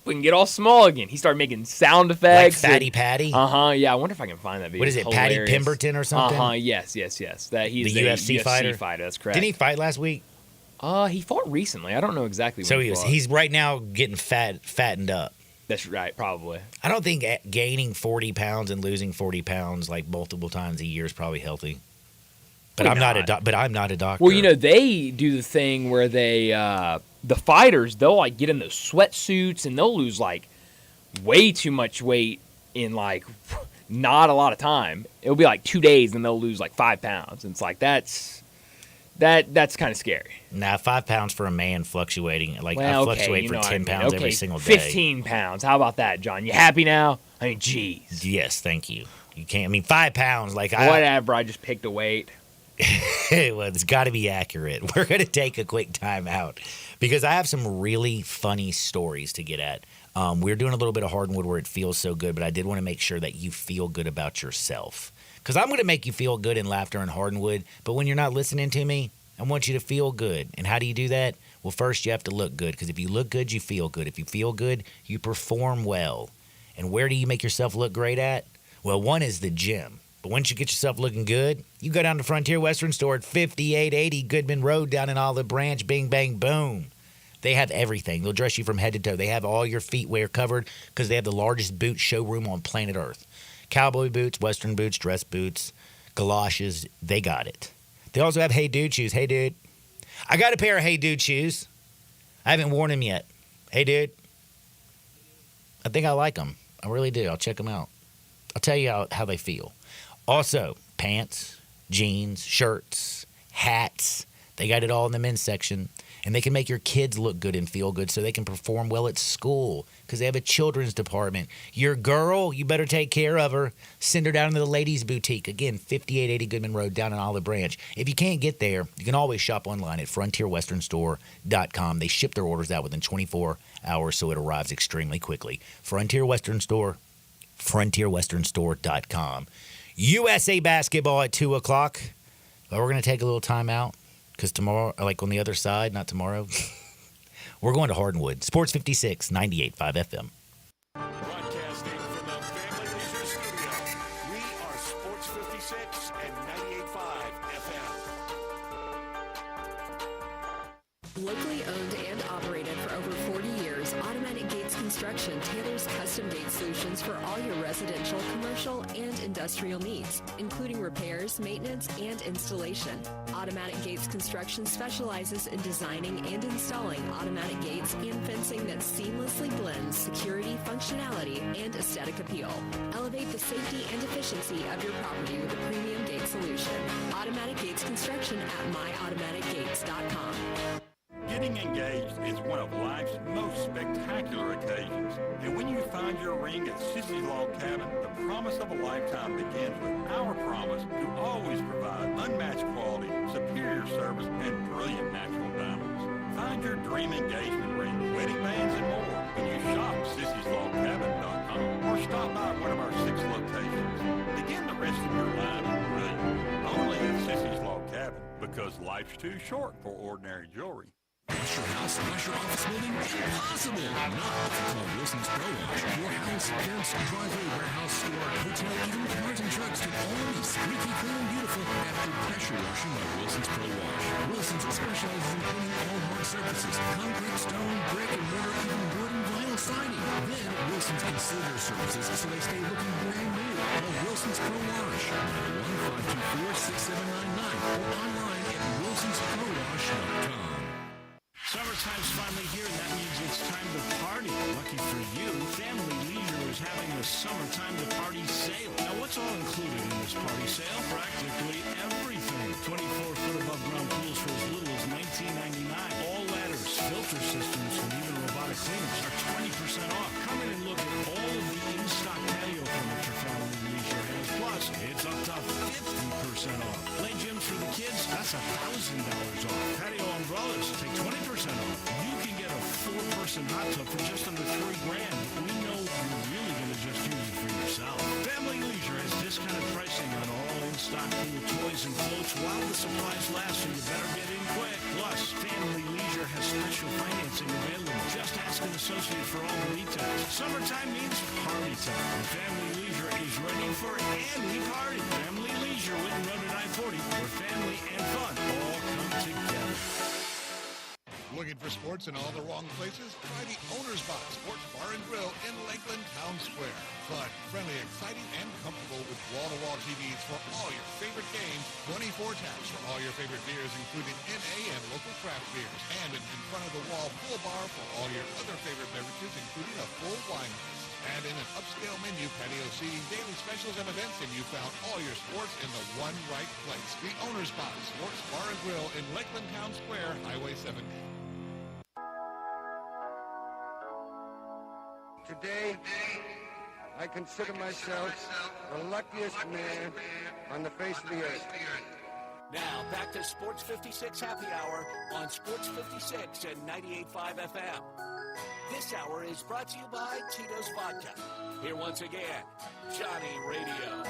and get all small again. He started making sound effects. Like Fatty Patty? Yeah, I wonder if I can find that video. What is it, Patty Pemberton or something? Yes. That he's the UFC fighter? That's correct. Didn't he fight last week? He fought recently. I don't know exactly when So he fought. he's right now getting fattened up. That's right, probably. I don't think gaining 40 pounds and losing 40 pounds like multiple times a year is probably healthy. But I'm not a doctor. Well, they do the thing where they the fighters, they'll like get in those sweatsuits and they'll lose like way too much weight in like not a lot of time. It'll be like 2 days and they'll lose like 5 pounds. And it's like that's kind of scary. Nah, 5 pounds for a man fluctuating. Like Well, I fluctuate for 10 pounds every single day. 15 pounds. How about that, John? You happy now? I mean, geez. Yes, thank you. You can't. I mean, 5 pounds. Like Whatever. I just picked a weight. Well, it's got to be accurate. We're going to take a quick time out because I have some really funny stories to get at. We're doing a little bit of Hardwood where it feels so good, but I did want to make sure that you feel good about yourself because I'm going to make you feel good in laughter and Hardwood. But when you're not listening to me, I want you to feel good. And how do you do that? Well, first you have to look good because if you look good, you feel good. If you feel good, you perform well. And where do you make yourself look great at? Well, one is the gym. But once you get yourself looking good, you go down to Frontier Western Store at 5880 Goodman Road down in Olive Branch. Bing, bang, boom. They have everything. They'll dress you from head to toe. They have all your feet wear covered because they have the largest boot showroom on planet Earth. Cowboy boots, Western boots, dress boots, galoshes, they got it. They also have Hey Dude shoes. Hey Dude. I got a pair of Hey Dude shoes. I haven't worn them yet. Hey Dude. I think I like them. I really do. I'll check them out. I'll tell you how they feel. Also, pants, jeans, shirts, hats. They got it all in the men's section. And they can make your kids look good and feel good so they can perform well at school because they have a children's department. Your girl, you better take care of her. Send her down to the ladies' boutique. Again, 5880 Goodman Road down in Olive Branch. If you can't get there, you can always shop online at frontierwesternstore.com. They ship their orders out within 24 hours, so it arrives extremely quickly. Frontier Western Store, frontierwesternstore.com. USA basketball at 2 o'clock. We're going to take a little time out. Because tomorrow, like on the other side, not tomorrow, we're going to Hardwood. Sports 56, 98.5 FM. Broadcasting from the Family Leisure Studio, we are Sports 56 and 98.5 FM. Locally owned and operated for over 40 years, Automatic Gates Construction tailors custom gate solutions for all your residential, commercial, and industrial needs, including repairs, maintenance, and installation. Automatic Gates Construction specializes in designing and installing automatic gates and fencing that seamlessly blends security, functionality, and aesthetic appeal. Elevate the safety and efficiency of your property with a premium gate solution. Automatic Gates Construction at myautomaticgates.com. Getting engaged is one of life's most spectacular occasions. And when you find your ring at Sissy's Log Cabin, the promise of a lifetime begins with our promise to always provide unmatched quality, superior service, and brilliant natural diamonds. Find your dream engagement ring, wedding bands, and more when you shop Sissy'sLogCabin.com or stop by one of our 6 locations. Begin the rest of your life right, only at Sissy's Log Cabin, because life's too short for ordinary jewelry. Wash your house, wash your office building? Impossible! Not if you call Wilson's Pro Wash. Your house, fence, driveway, warehouse, store, hotel, even cars and trucks can all be squeaky clean and beautiful after pressure washing by Wilson's Pro Wash. Wilson's specializes in cleaning all hard surfaces, concrete, stone, brick, and mortar, even wood and vinyl siding. Then, Wilson's can seal their surfaces so they stay looking brand new. Call Wilson's Pro Wash, 91524-6799, or online at wilsonsprowash.com. Summertime's finally here, and that means it's time to party. Lucky for you, Family Leisure is having a summertime to party sale. Now, what's all included in this party sale? Practically everything. 24-foot above ground pools for as little as $19.99. All ladders, filter systems, and even robotic cleaners are 20% off. Come in and look at all of the in-stock patio furniture Family Leisure has. Plus, it's up to 50% off. Play gyms for the kids, that's $1,000 off. Patio umbrellas, take 20% off. You can get a 4-person hot tub for just under $3,000. We know you're really going to just use it for yourself. Family Leisure has discounted pricing on all in-stock pool toys and floats while the supplies last, so you better get in quick. Plus, Family Leisure has special financing available. Just ask an associate for all the details. Summertime means party time, and Family Leisure is ready for any party. Family Leisure, Whitten Road at I-40, where family and fun all come together. Looking for sports in all the wrong places? Try the Owner's Box Sports Bar and Grill in Lakeland Town Square. Fun, friendly, exciting, and comfortable with wall-to-wall TVs for all your favorite games, 24 taps for all your favorite beers, including NA and local craft beers, and an in-front-of-the-wall full bar for all your other favorite beverages, including a full wine list. Add in an upscale menu, patio seating, daily specials, and events, and you found all your sports in the one right place. The Owner's Box Sports Bar and Grill in Lakeland Town Square, Highway 70. Today, I consider myself the luckiest man on the face of the earth. Now, back to Sports 56 Happy Hour on Sports 56 and 98.5 FM. This hour is brought to you by Tito's Vodka. Here once again, Johnny Radio.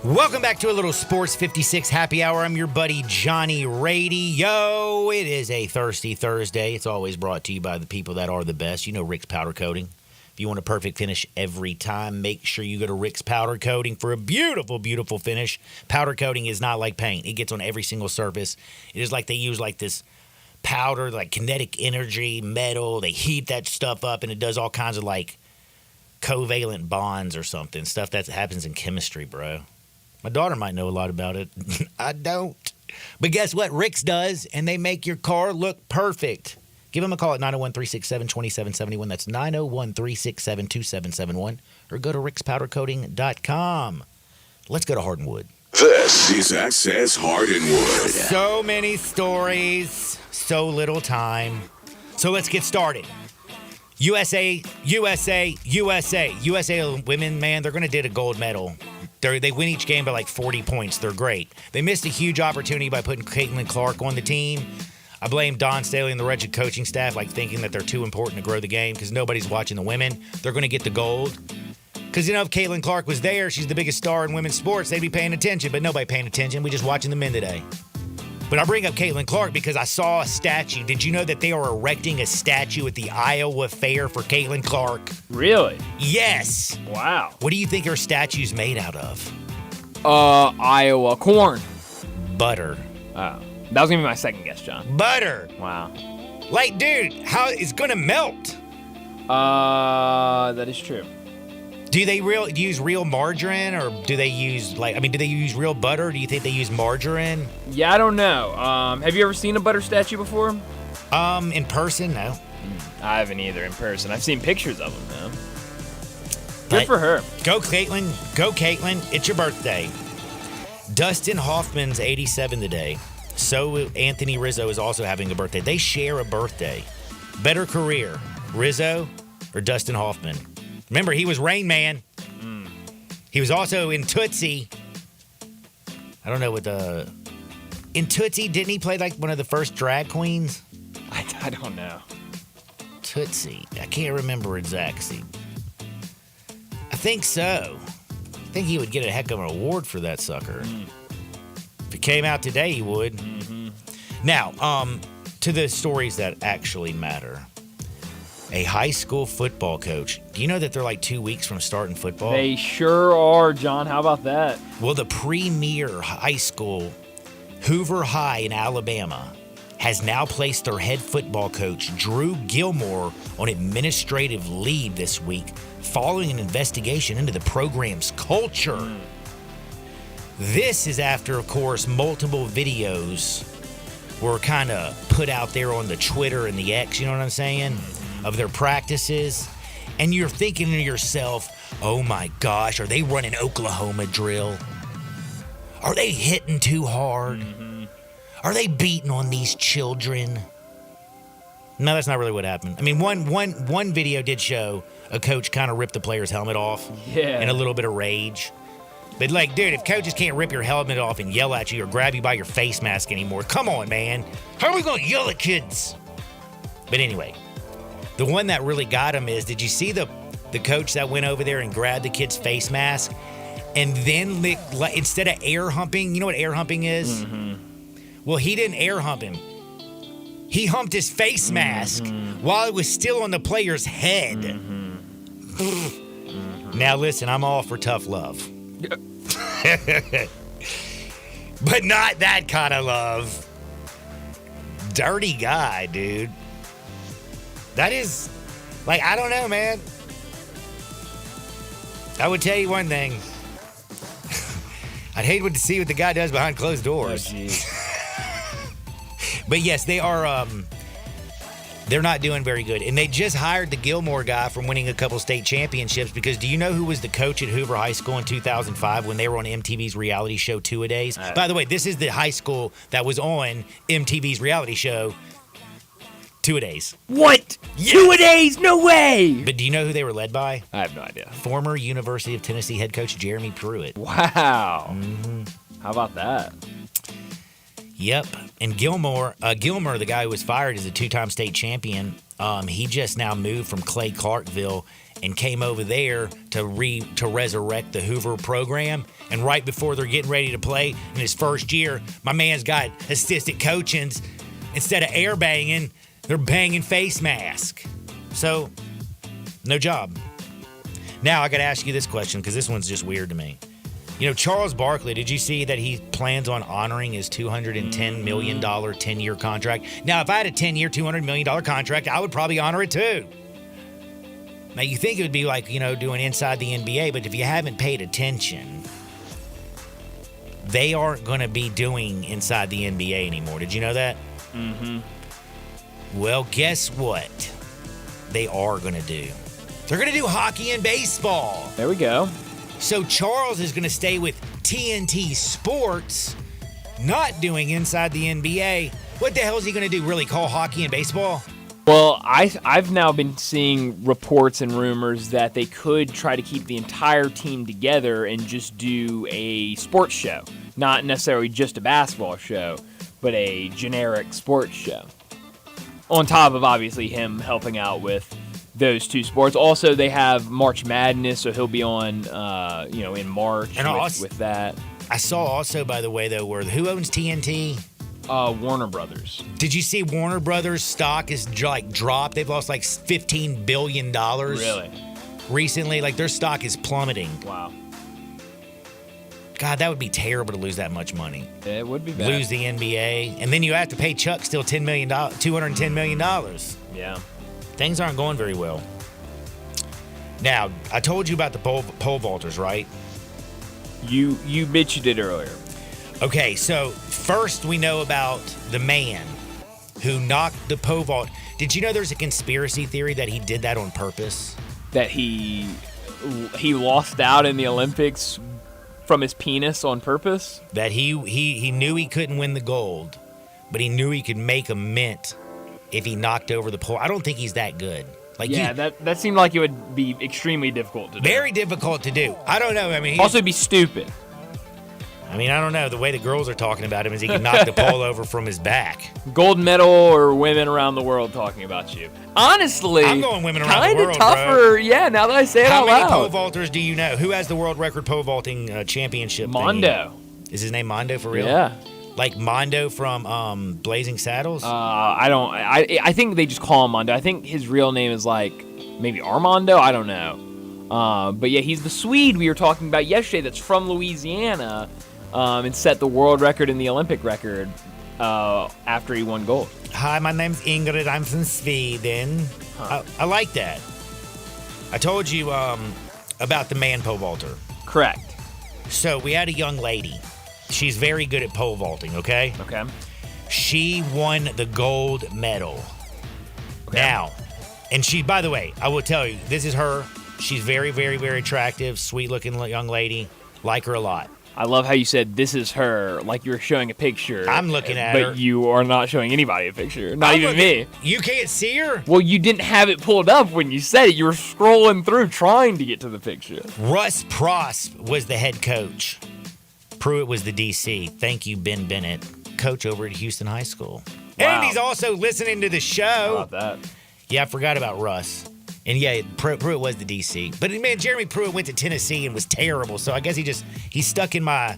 Welcome back to a little Sports 56 Happy Hour. I'm your buddy Johnny Radio. It is a Thirsty Thursday. It's always brought to you by the people that are the best. You know Rick's Powder Coating. If you want a perfect finish every time, make sure you go to Rick's Powder Coating for a beautiful, beautiful finish. Powder coating is not like paint. It gets on every single surface. It is like they use like this powder, like kinetic energy, metal. They heat that stuff up, and it does all kinds of like covalent bonds or something. Stuff that happens in chemistry, bro. My daughter might know a lot about it. I don't. But guess what? Rick's does, and they make your car look perfect. Give them a call at 901-367-2771. That's 901-367-2771. Or go to rickspowdercoating.com. Let's go to Hardinwood. This is Access Hardinwood. So many stories, so little time. So let's get started. USA women, man, they're going to get a gold medal. They win each game by like 40 points. They're great. They missed a huge opportunity by putting Caitlin Clark on the team. I blame Don Staley and the wretched coaching staff, like thinking that they're too important to grow the game because nobody's watching the women. They're going to get the gold. Because, you know, if Caitlin Clark was there, she's the biggest star in women's sports, they'd be paying attention. But nobody paying attention. We're just watching the men today. But I bring up Caitlin Clark because I saw a statue. Did you know that they are erecting a statue at the Iowa Fair for Caitlin Clark? Really? Yes. Wow. What do you think her statue's made out of? Iowa corn. Butter. Oh. That was going to be my second guess, John. Butter. Wow. Like, dude, how it's going to melt? That is true. Do they use real margarine, or do they use do they use real butter? Do you think they use margarine? Yeah, I don't know. Have you ever seen a butter statue before? In person, no. I haven't either in person. I've seen pictures of them, though. Good for her. Go, Caitlin. Go, Caitlin. It's your birthday. Dustin Hoffman's 87 today. So Anthony Rizzo is also having a birthday. They share a birthday. Better career, Rizzo or Dustin Hoffman? Remember, he was Rain Man. He was also in Tootsie. I don't know what in Tootsie, didn't he play like one of the first drag queens? I don't know. Tootsie. I can't remember exactly. I think so. I think he would get a heck of an award for that sucker. If it came out today, he would. Mm-hmm. Now, to the stories that actually matter. A high school football coach. Do you know that they're like 2 weeks from starting football? They sure are, John. How about that? Well, the premier high school, Hoover High in Alabama, has now placed their head football coach, Drew Gilmore, on administrative leave this week following an investigation into the program's culture. This is after, of course, multiple videos were kind of put out there on the Twitter and the X, you know what I'm saying, of their practices. And you're thinking to yourself, oh my gosh, are they running Oklahoma drill? Are they hitting too hard? Are they beating on these children? No, that's not really what happened. I mean, one video did show a coach kind of rip the player's helmet off in a little bit of rage. But like, dude, if coaches can't rip your helmet off and yell at you or grab you by your face mask anymore, come on, man. How are we going to yell at kids? But anyway, the one that really got him is, did you see the coach that went over there and grabbed the kid's face mask and then instead of air humping, you know what air humping is? Well, he didn't air hump him. He humped his face mask while it was still on the player's head. Now listen, I'm all for tough love. But not that kind of love. Dirty guy, dude. That is, like, I don't know, man. I would tell you one thing. I'd hate to see what the guy does behind closed doors. But yes, they are, they're not doing very good. And they just hired the Gilmore guy from winning a couple state championships, because do you know who was the coach at Hoover High School in 2005 when they were on MTV's reality show Two-A-Days? By the way, this is the high school that was on MTV's reality show Two-A-Days. What? Two-A-Days? No way! But do you know who they were led by? I have no idea. Former University of Tennessee head coach Jeremy Pruitt. Wow. How about that? Yep. And Gilmore, the guy who was fired, is a two-time state champion. He just now moved from Clay Clarkville and came over there to resurrect the Hoover program. And right before they're getting ready to play in his first year, my man's got assistant coaching. Instead of air banging, they're banging face mask. So, no job. Now, I got to ask you this question, because this one's just weird to me. You know, Charles Barkley, did you see that he plans on honoring his $210 million 10-year contract? Now, if I had a 10-year, $200 million contract, I would probably honor it too. Now, you think it would be like, you know, doing Inside the NBA, but if you haven't paid attention, they aren't going to be doing Inside the NBA anymore. Did you know that? Well, guess what they are going to do? They're going to do hockey and baseball. There we go. So Charles is going to stay with TNT Sports, not doing Inside the NBA. What the hell is he going to do? Really call hockey and baseball? Well, I've now been seeing reports and rumors that they could try to keep the entire team together and just do a sports show. Not necessarily just a basketball show, but a generic sports show. On top of, obviously, him helping out with those two sports. Also, they have March Madness, so he'll be on, in March with that. I saw also, by the way, though, who owns TNT? Warner Brothers. Did you see Warner Brothers stock is dropped? They've lost like $15 billion. Really? Recently, like their stock is plummeting. Wow. God, that would be terrible to lose that much money. It would be bad. Lose the NBA, and then you have to pay Chuck still $210 million. Yeah. Things aren't going very well. Now, I told you about the pole vaulters, right? You mentioned it earlier. Okay, so first we know about the man who knocked the pole vault. Did you know there's a conspiracy theory that he did that on purpose? That he lost out in the Olympics from his penis on purpose? That he knew he couldn't win the gold, but he knew he could make a mint if he knocked over the pole. I don't think he's that good. That seemed like it would be extremely difficult to do. Very difficult to do. I don't know. I mean, also be stupid. I mean, I don't know. The way the girls are talking about him is he can knock the pole over from his back. Gold medal or women around the world talking about you. Honestly, I'm going women around the world, tougher. Bro. Yeah, now that I say it out loud. How many pole vaulters do you know? Who has the world record pole vaulting championship? Mondo. Is his name Mondo for real? Yeah. Like Mondo from Blazing Saddles? I think they just call him Mondo. I think his real name is like maybe Armando. I don't know. But yeah, he's the Swede we were talking about yesterday that's from Louisiana and set the world record and the Olympic record after he won gold. Hi, my name's Ingrid. I'm from Sweden. I like that. I told you about the man pole vaulter. Correct. So we had a young lady. She's very good at pole vaulting, okay? Okay. She won the gold medal. Okay. Now, and she, by the way, I will tell you, this is her. She's very, very, very attractive, sweet-looking young lady. Like her a lot. I love how you said this is her, like you were showing a picture. I'm looking at her. But you are not showing anybody a picture. Not even me. You can't see her? Well, you didn't have it pulled up when you said it. You were scrolling through trying to get to the picture. Russ Prost was the head coach. Pruitt was the DC. Thank you, Ben Bennett, coach over at Houston High School. Wow. And he's also listening to the show. How about that? Yeah, I forgot about Russ. And yeah, Pruitt was the DC. But man, Jeremy Pruitt went to Tennessee and was terrible. So I guess he's stuck in my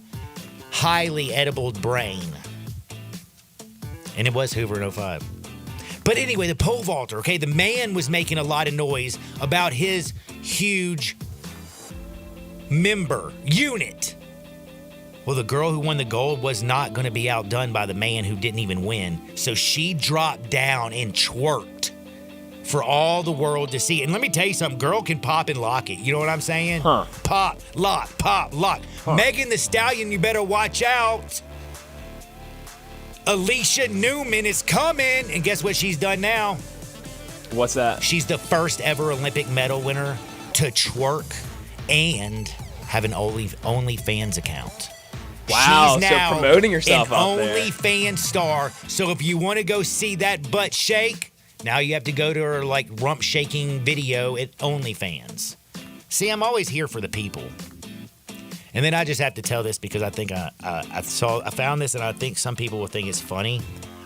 highly edible brain. And it was Hoover in 05. But anyway, the pole vaulter, okay, the man was making a lot of noise about his huge unit. Well, the girl who won the gold was not going to be outdone by the man who didn't even win. So she dropped down and twerked for all the world to see. And let me tell you something, girl can pop and lock it. You know what I'm saying? Huh. Pop, lock. Huh. Megan Thee Stallion, you better watch out. Alicia Newman is coming. And guess what she's done now? What's that? She's the first ever Olympic medal winner to twerk and have an OnlyFans account. Wow, She's now so promoting herself an out there. OnlyFans star. So if you want to go see that butt shake, now you have to go to her like rump shaking video at OnlyFans. See, I'm always here for the people. And then I just have to tell this because I think I found this and I think some people will think it's funny.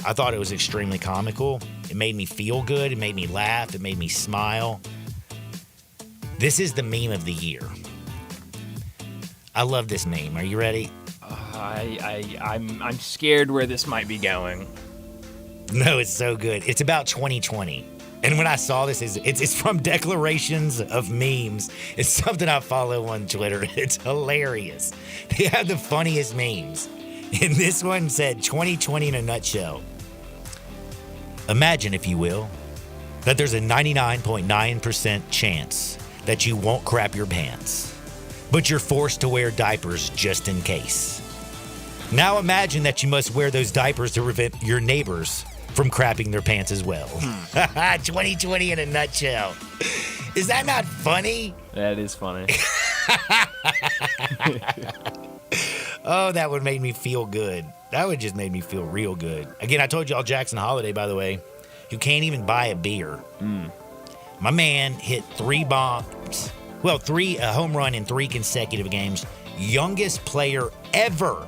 I thought it was extremely comical. It made me feel good. It made me laugh. It made me smile. This is the meme of the year. I love this meme. Are you ready? I'm scared where this might be going. No, it's so good. It's about 2020. And when I saw this, it's from Declarations of Memes. It's something I follow on Twitter. It's hilarious. They have the funniest memes. And this one said 2020 in a nutshell. Imagine, if you will, that there's a 99.9% chance that you won't crap your pants, but you're forced to wear diapers just in case. Now imagine that you must wear those diapers to prevent your neighbors from crapping their pants as well. 2020 in a nutshell. Is that not funny? That is funny. Oh, that would make me feel good. That would just make me feel real good. Again, I told y'all Jackson Holiday, by the way, who can't even buy a beer. My man hit 3 bombs. Well, a home run in 3 consecutive games. Youngest player ever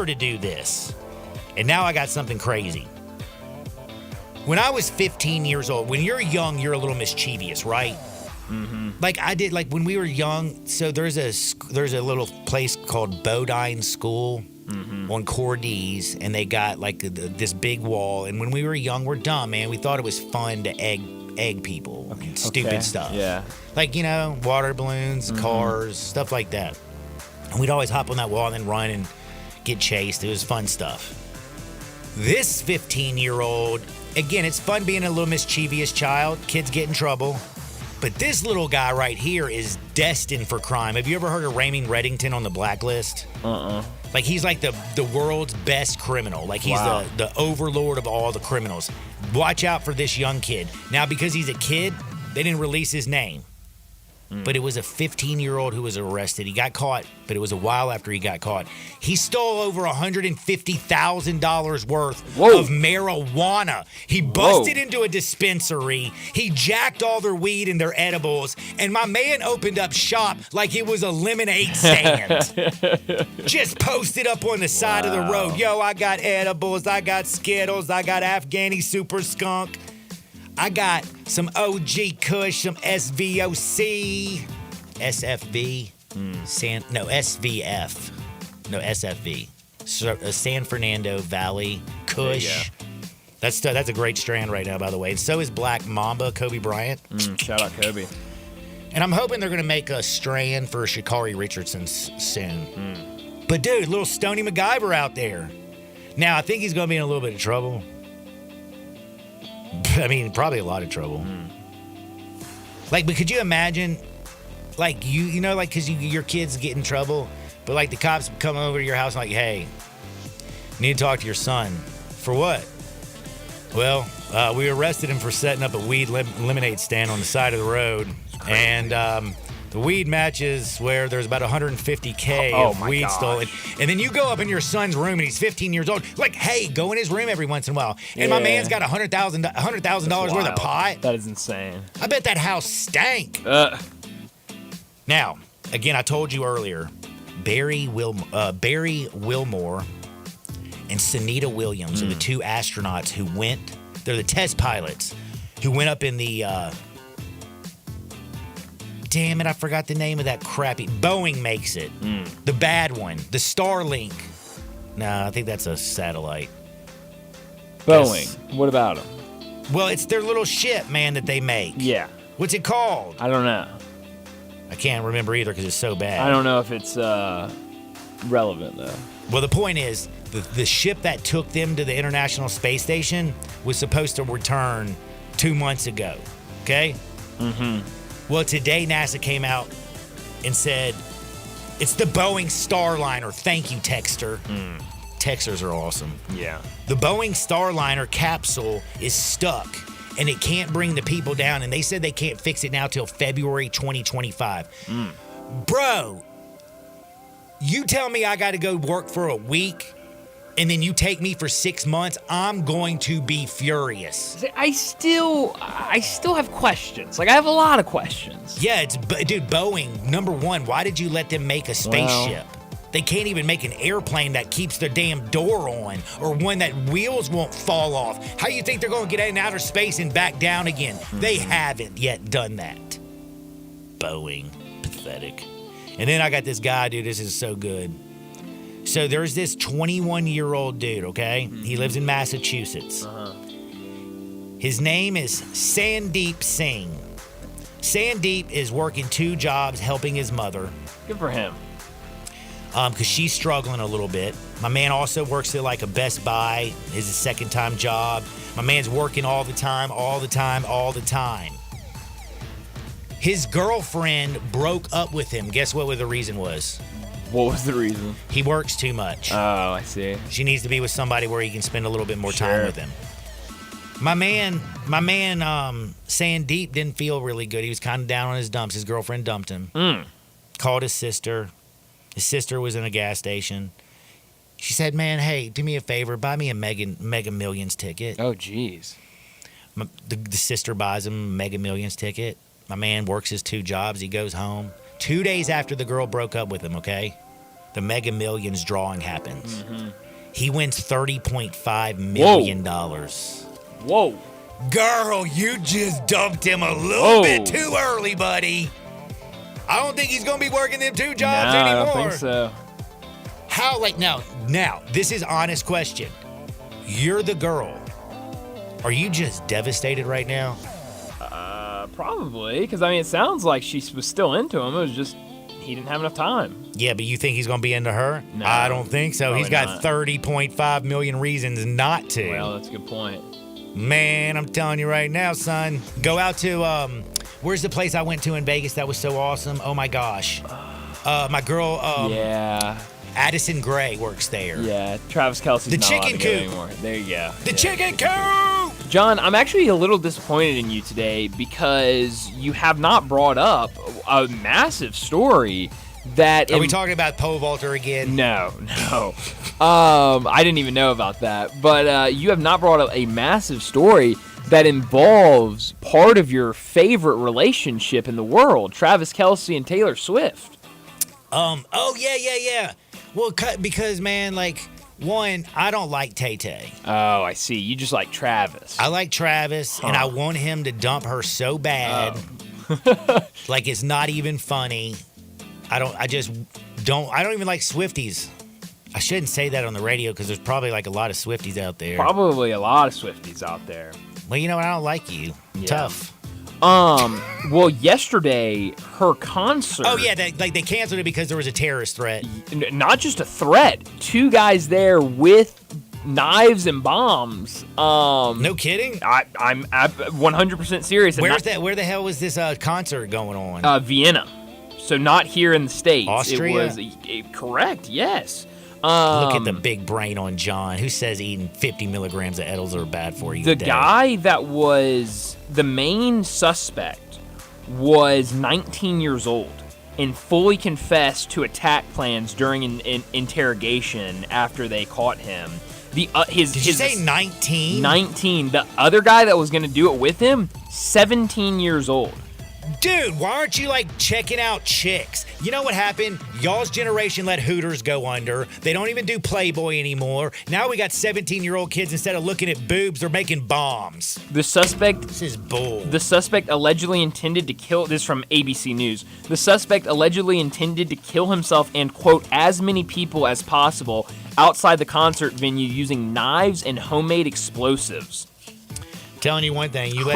to do this. And now I got something crazy. When I was 15 years old, when you're young, you're a little mischievous, right? Mm-hmm. Like when we were young, so there's a little place called Bodine School on Cordes, and they got like this big wall. And when we were young, we're dumb, man. We thought it was fun to egg people and stupid stuff. Yeah. Like, you know, water balloons, cars, stuff like that. And we'd always hop on that wall and then run and get chased. It was fun stuff. This 15-year-old, again, it's fun being a little mischievous child. Kids get in trouble. But this little guy right here is destined for crime. Have you ever heard of Raymond Reddington on the blacklist? Like, he's like the world's best criminal. Like, he's the overlord of all the criminals. Watch out for this young kid. Now, because he's a kid, they didn't release his name. But it was a 15-year-old who was arrested. He got caught, but it was a while after he got caught. He stole over $150,000 worth of marijuana. He busted into a dispensary. He jacked all their weed and their edibles. And my man opened up shop like it was a lemonade stand. Just posted up on the side of the road. Yo, I got edibles. I got Skittles. I got Afghani Super Skunk. I got some OG Kush, some SVOC, SFV, SVF, SFV, San Fernando Valley Kush. That's a great strand right now, by the way. And so is Black Mamba, Kobe Bryant. Shout out Kobe. And I'm hoping they're going to make a strand for Sha'Carri Richardson soon. But dude, little Stoney MacGyver out there. Now, I think he's going to be in a little bit of trouble. I mean, probably a lot of trouble. Like, but could you imagine, like, you know, like, because your kids get in trouble, but, like, the cops come over to your house and, like, hey, need to talk to your son. For what? Well, we arrested him for setting up a weed lemonade stand on the side of the road. And the weed matches where there's about $150K of weed stolen. And then you go up in your son's room and he's 15 years old. Like, hey, go in his room every once in a while. And my man's got $100,000 worth of pot. That is insane. I bet that house stank. Now, again, I told you earlier, Barry Wilmore and Sunita Williams are the two astronauts who went. They're the test pilots who went up in the. Damn it! I forgot the name of that crappy. Boeing makes it. The bad one, the Starlink. No, I think that's a satellite. Boeing. What about them? Well, it's their little ship, man, that they make. Yeah. What's it called? I don't know. I can't remember either because it's so bad. I don't know if it's relevant though. Well, the point is, the ship that took them to the International Space Station was supposed to return 2 months ago. Okay? Mm-hmm. Well, today NASA came out and said, it's the Boeing Starliner. Thank you, Texter. Texters are awesome. Yeah. The Boeing Starliner capsule is stuck, and it can't bring the people down, and they said they can't fix it now till February 2025. Bro, you tell me I got to go work for a week, and then you take me for 6 months, I'm going to be furious. I still have questions. Like, I have a lot of questions. Yeah, dude, Boeing, number one, why did you let them make a spaceship? They can't even make an airplane that keeps their damn door on or one that wheels won't fall off. How do you think they're going to get in outer space and back down again? They haven't yet done that. Boeing. Pathetic. And then I got this guy, dude, this is so good. So there's this 21-year-old dude, okay? He lives in Massachusetts. His name is Sandeep Singh. Sandeep is working 2 jobs helping his mother. Good for him. Because she's struggling a little bit. My man also works at like a Best Buy. It's his second-time job. My man's working all the time. His girlfriend broke up with him. Guess what the reason was? What was the reason? He works too much. Oh, I see. She needs to be with somebody where he can spend a little bit more time with him. My man, Sandeep didn't feel really good. He was kind of down on his dumps. His girlfriend dumped him. Called his sister. His sister was in a gas station. She said, man, hey, do me a favor. Buy me a Mega Millions ticket. Oh, jeez. The sister buys him a Mega Millions ticket. My man works his 2 jobs. He goes home. 2 days after the girl broke up with him, okay, the Mega Millions drawing happens. He wins $30.5 million. Whoa. Girl, you just dumped him a little bit too early, buddy. I don't think he's going to be working them 2 jobs anymore. I don't think so. How, like, now, this is honest question. You're the girl. Are you just devastated right now? Probably, because, I mean, it sounds like she was still into him. It was just he didn't have enough time. Yeah, but you think he's going to be into her? No. I don't think so. He's got not. 30.5 million reasons not to. Well, that's a good point. Man, I'm telling you right now, son. Go out to, where's the place I went to in Vegas that was so awesome? Oh, my gosh. My girl, Addison Gray works there. Yeah, Travis Kelce's not allowed to go anymore. There you go. The chicken coop! John, I'm actually a little disappointed in you today because you have not brought up a massive story that... Are we talking about pole vaulter again? No. I didn't even know about that. But you have not brought up a massive story that involves part of your favorite relationship in the world, Travis Kelce and Taylor Swift. Oh, yeah. Well, because, man, like, one, I don't like Tay-Tay. Oh, I see. You just like Travis. I like Travis, and I want him to dump her so bad. Like, it's not even funny. I don't even like Swifties. I shouldn't say that on the radio because there's probably, like, a lot of Swifties out there. Probably a lot of Swifties out there. Well, you know what? I don't like you. Yeah. Tough. Well, yesterday, her concert... Oh, yeah, they canceled it because there was a terrorist threat. Not just a threat. 2 guys there with knives and bombs. No kidding? I'm 100% serious. Where the hell was this concert going on? Vienna. So not here in the States. Austria? It was correct, yes. Look at the big brain on John. Who says eating 50 milligrams of edibles are bad for you? The guy that was the main suspect was 19 years old and fully confessed to attack plans during an interrogation after they caught him. Did you say 19? 19. The other guy that was going to do it with him, 17 years old. Dude, why aren't you checking out chicks? You know what happened? Y'all's generation let Hooters go under. They don't even do Playboy anymore. Now we got 17-year-old kids, instead of looking at boobs, they're making bombs. The suspect... This is bull. The suspect allegedly intended to kill... This is from ABC News. The suspect allegedly intended to kill himself and, quote, as many people as possible outside the concert venue using knives and homemade explosives. Telling you one thing, you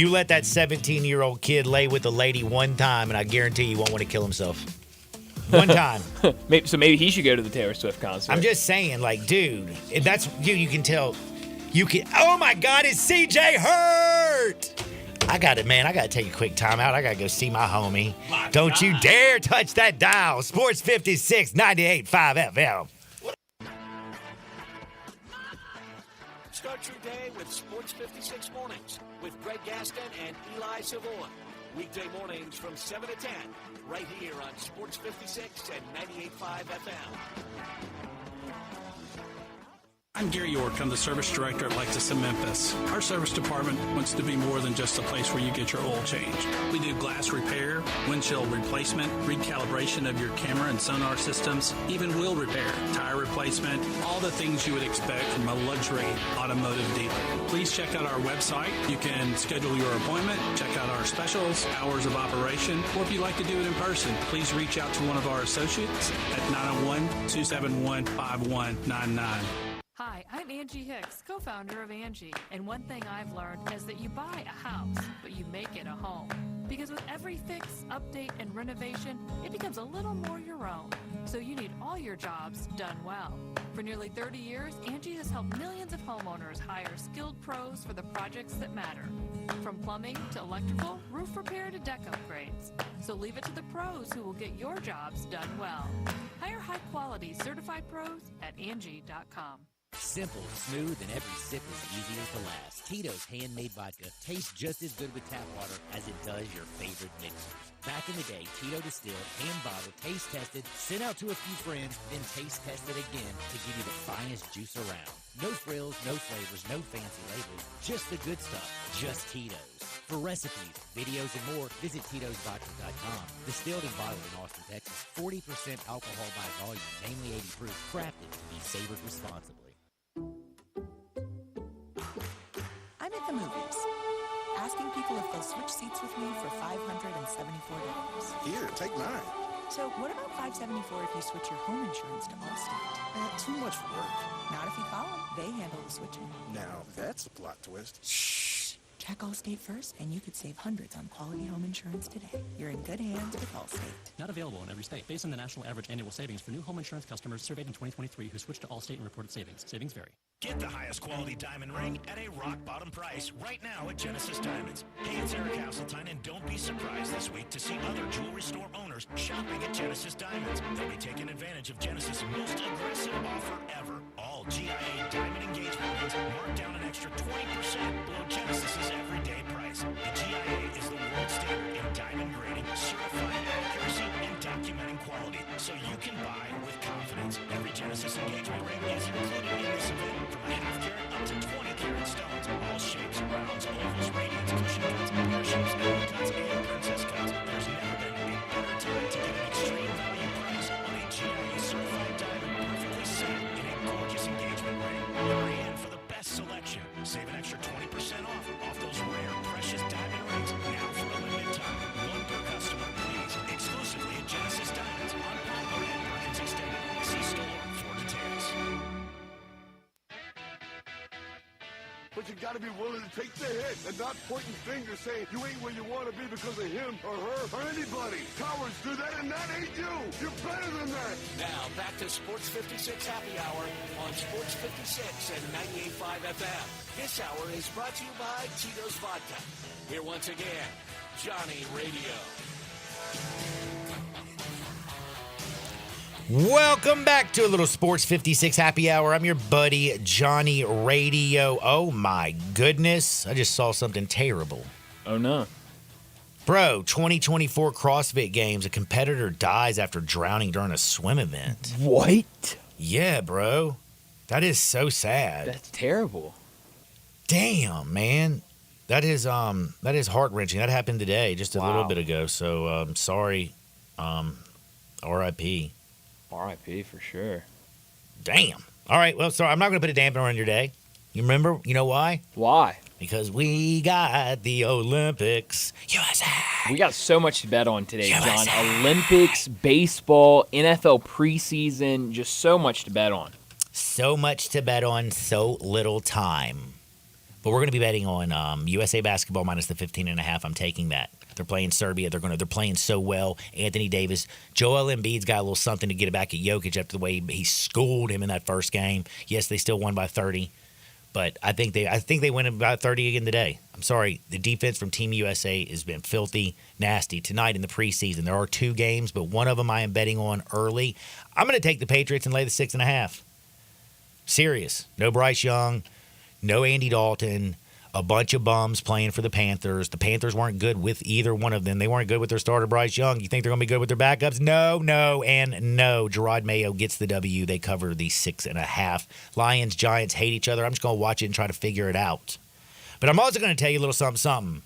let that 17-year-old kid lay with a lady one time, and I guarantee you won't want to kill himself. One time. Maybe he should go to the Taylor Swift concert. I'm just saying, dude, that's you can tell. Oh my God, is CJ hurt? I got to take a quick timeout. I got to go see my homie. Don't you dare touch that dial. Sports 56, 98.5 FM. Start your day with Sports 56 Mornings with Greg Gaston and Eli Savoy. Weekday mornings from 7 to 10, right here on Sports 56 and 98.5 FM. I'm Gary York. I'm the service director at Lexus in Memphis. Our service department wants to be more than just a place where you get your oil changed. We do glass repair, windshield replacement, recalibration of your camera and sonar systems, even wheel repair, tire replacement, all the things you would expect from a luxury automotive dealer. Please check out our website. You can schedule your appointment, check out our specials, hours of operation, or if you'd like to do it in person, please reach out to one of our associates at 901-271-5199. Hi, I'm Angie Hicks, co-founder of Angie, and one thing I've learned is that you buy a house, but you make it a home. Because with every fix, update, and renovation, it becomes a little more your own. So you need all your jobs done well. For nearly 30 years, Angie has helped millions of homeowners hire skilled pros for the projects that matter. From plumbing to electrical, roof repair to deck upgrades. So leave it to the pros who will get your jobs done well. Hire high-quality certified pros at Angie.com. Simple, smooth, and every sip is easier to last. Tito's handmade vodka tastes just as good with tap water as it does your favorite mixers. Back in the day, Tito distilled, hand-bottled, taste-tested, sent out to a few friends, then taste-tested again to give you the finest juice around. No frills, no flavors, no fancy labels, just the good stuff, just Tito's. For recipes, videos, and more, visit Tito'sVodka.com. Distilled and bottled in Austin, Texas. 40% alcohol by volume, mainly 80 proof, crafted to be savored responsibly. I'm at the movies, asking people if they'll switch seats with me for $574. Here, take mine. So what about $574 if you switch your home insurance to Allstate? Too much work. Not if you call them. They handle the switching. Now, that's a plot twist. Shh. Check Allstate first, and you could save hundreds on quality home insurance today. You're in good hands with Allstate. Not available in every state. Based on the national average annual savings for new home insurance customers surveyed in 2023 who switched to Allstate and reported savings. Savings vary. Get the highest quality diamond ring at a rock bottom price right now at Genesis Diamonds. Hey, it's Eric Hasseltine, and don't be surprised this week to see other jewelry store owners shopping at Genesis Diamonds. They'll be taking advantage of Genesis' most aggressive offer ever. All GIA diamond engagement rings marked down an extra 20% below Genesis' everyday price. The GIA is the world standard in diamond grading, certifying accuracy, and documenting quality, so you can buy with confidence. Every Genesis engagement ring is included in this event, from a half carat up to 20-carat stones, all shapes, rounds, ovals, radiants, cushion cuts, pear shapes, apple cuts, and princess cuts. There's never been a better time to get an extreme value price on a GIA certified diamond, perfectly set in a gorgeous engagement ring. Hurry in for the best selection. Save an extra 20% off got to be willing to take the hit and not pointing fingers saying you ain't where you want to be because of him or her or anybody. Cowards do that, and that ain't you. You're better than that. Now, back to Sports 56 Happy Hour on Sports 56 and 98.5 FM. This hour is brought to you by Tito's Vodka. Here once again, Johnny Radio. Welcome back to a little Sports 56 Happy Hour. I'm your buddy, Johnny Radio. Oh, my goodness. I just saw something terrible. Oh, no. Bro, 2024 CrossFit Games, a competitor dies after drowning during a swim event. What? Yeah, bro. That is so sad. That's terrible. Damn, man. That is heart-wrenching. That happened today, just a little bit ago. So, sorry. R.I.P. R.I.P. for sure. Damn. All right, well, sorry, I'm not going to put a dampener on your day. You remember? You know why? Why? Because we got the Olympics. USA. We got so much to bet on today, USA. John. Olympics, baseball, NFL preseason, just so much to bet on. So much to bet on, so little time. But we're going to be betting on USA basketball minus the 15.5. I'm taking that. They're playing Serbia. They're playing so well. Anthony Davis, Joel Embiid's got a little something to get it back at Jokic after the way he schooled him in that first game. Yes, they still won by 30, but I think they win about 30 again today. I'm sorry, the defense from Team USA has been filthy, nasty tonight in the preseason. There are 2 games, but one of them I am betting on early. I'm going to take the Patriots and lay the 6.5. Serious. No Bryce Young, no Andy Dalton. A bunch of bums playing for the Panthers. The Panthers weren't good with either one of them. They weren't good with their starter, Bryce Young. You think they're going to be good with their backups? No, and no. Gerard Mayo gets the W. They cover the 6.5. Lions, Giants hate each other. I'm just going to watch it and try to figure it out. But I'm also going to tell you a little something.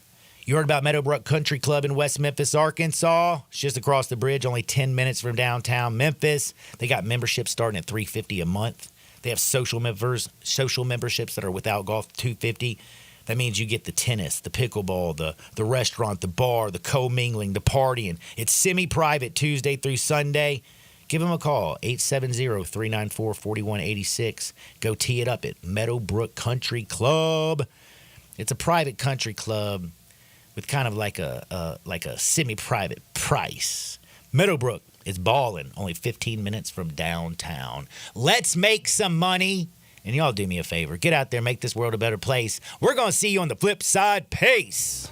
You heard about Meadowbrook Country Club in West Memphis, Arkansas. It's just across the bridge, only 10 minutes from downtown Memphis. They got memberships starting at $350 a month. They have social memberships that are without golf, $250. That means you get the tennis, the pickleball, the restaurant, the bar, the co-mingling, the partying. It's semi-private Tuesday through Sunday. Give them a call, 870-394-4186. Go tee it up at Meadowbrook Country Club. It's a private country club with kind of like a semi-private price. Meadowbrook is balling, only 15 minutes from downtown. Let's make some money. And y'all do me a favor. Get out there, make this world a better place. We're going to see you on the flip side. Peace.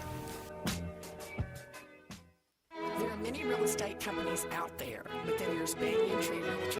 There are many real estate companies out there, but then there's Banyan Tree Realty.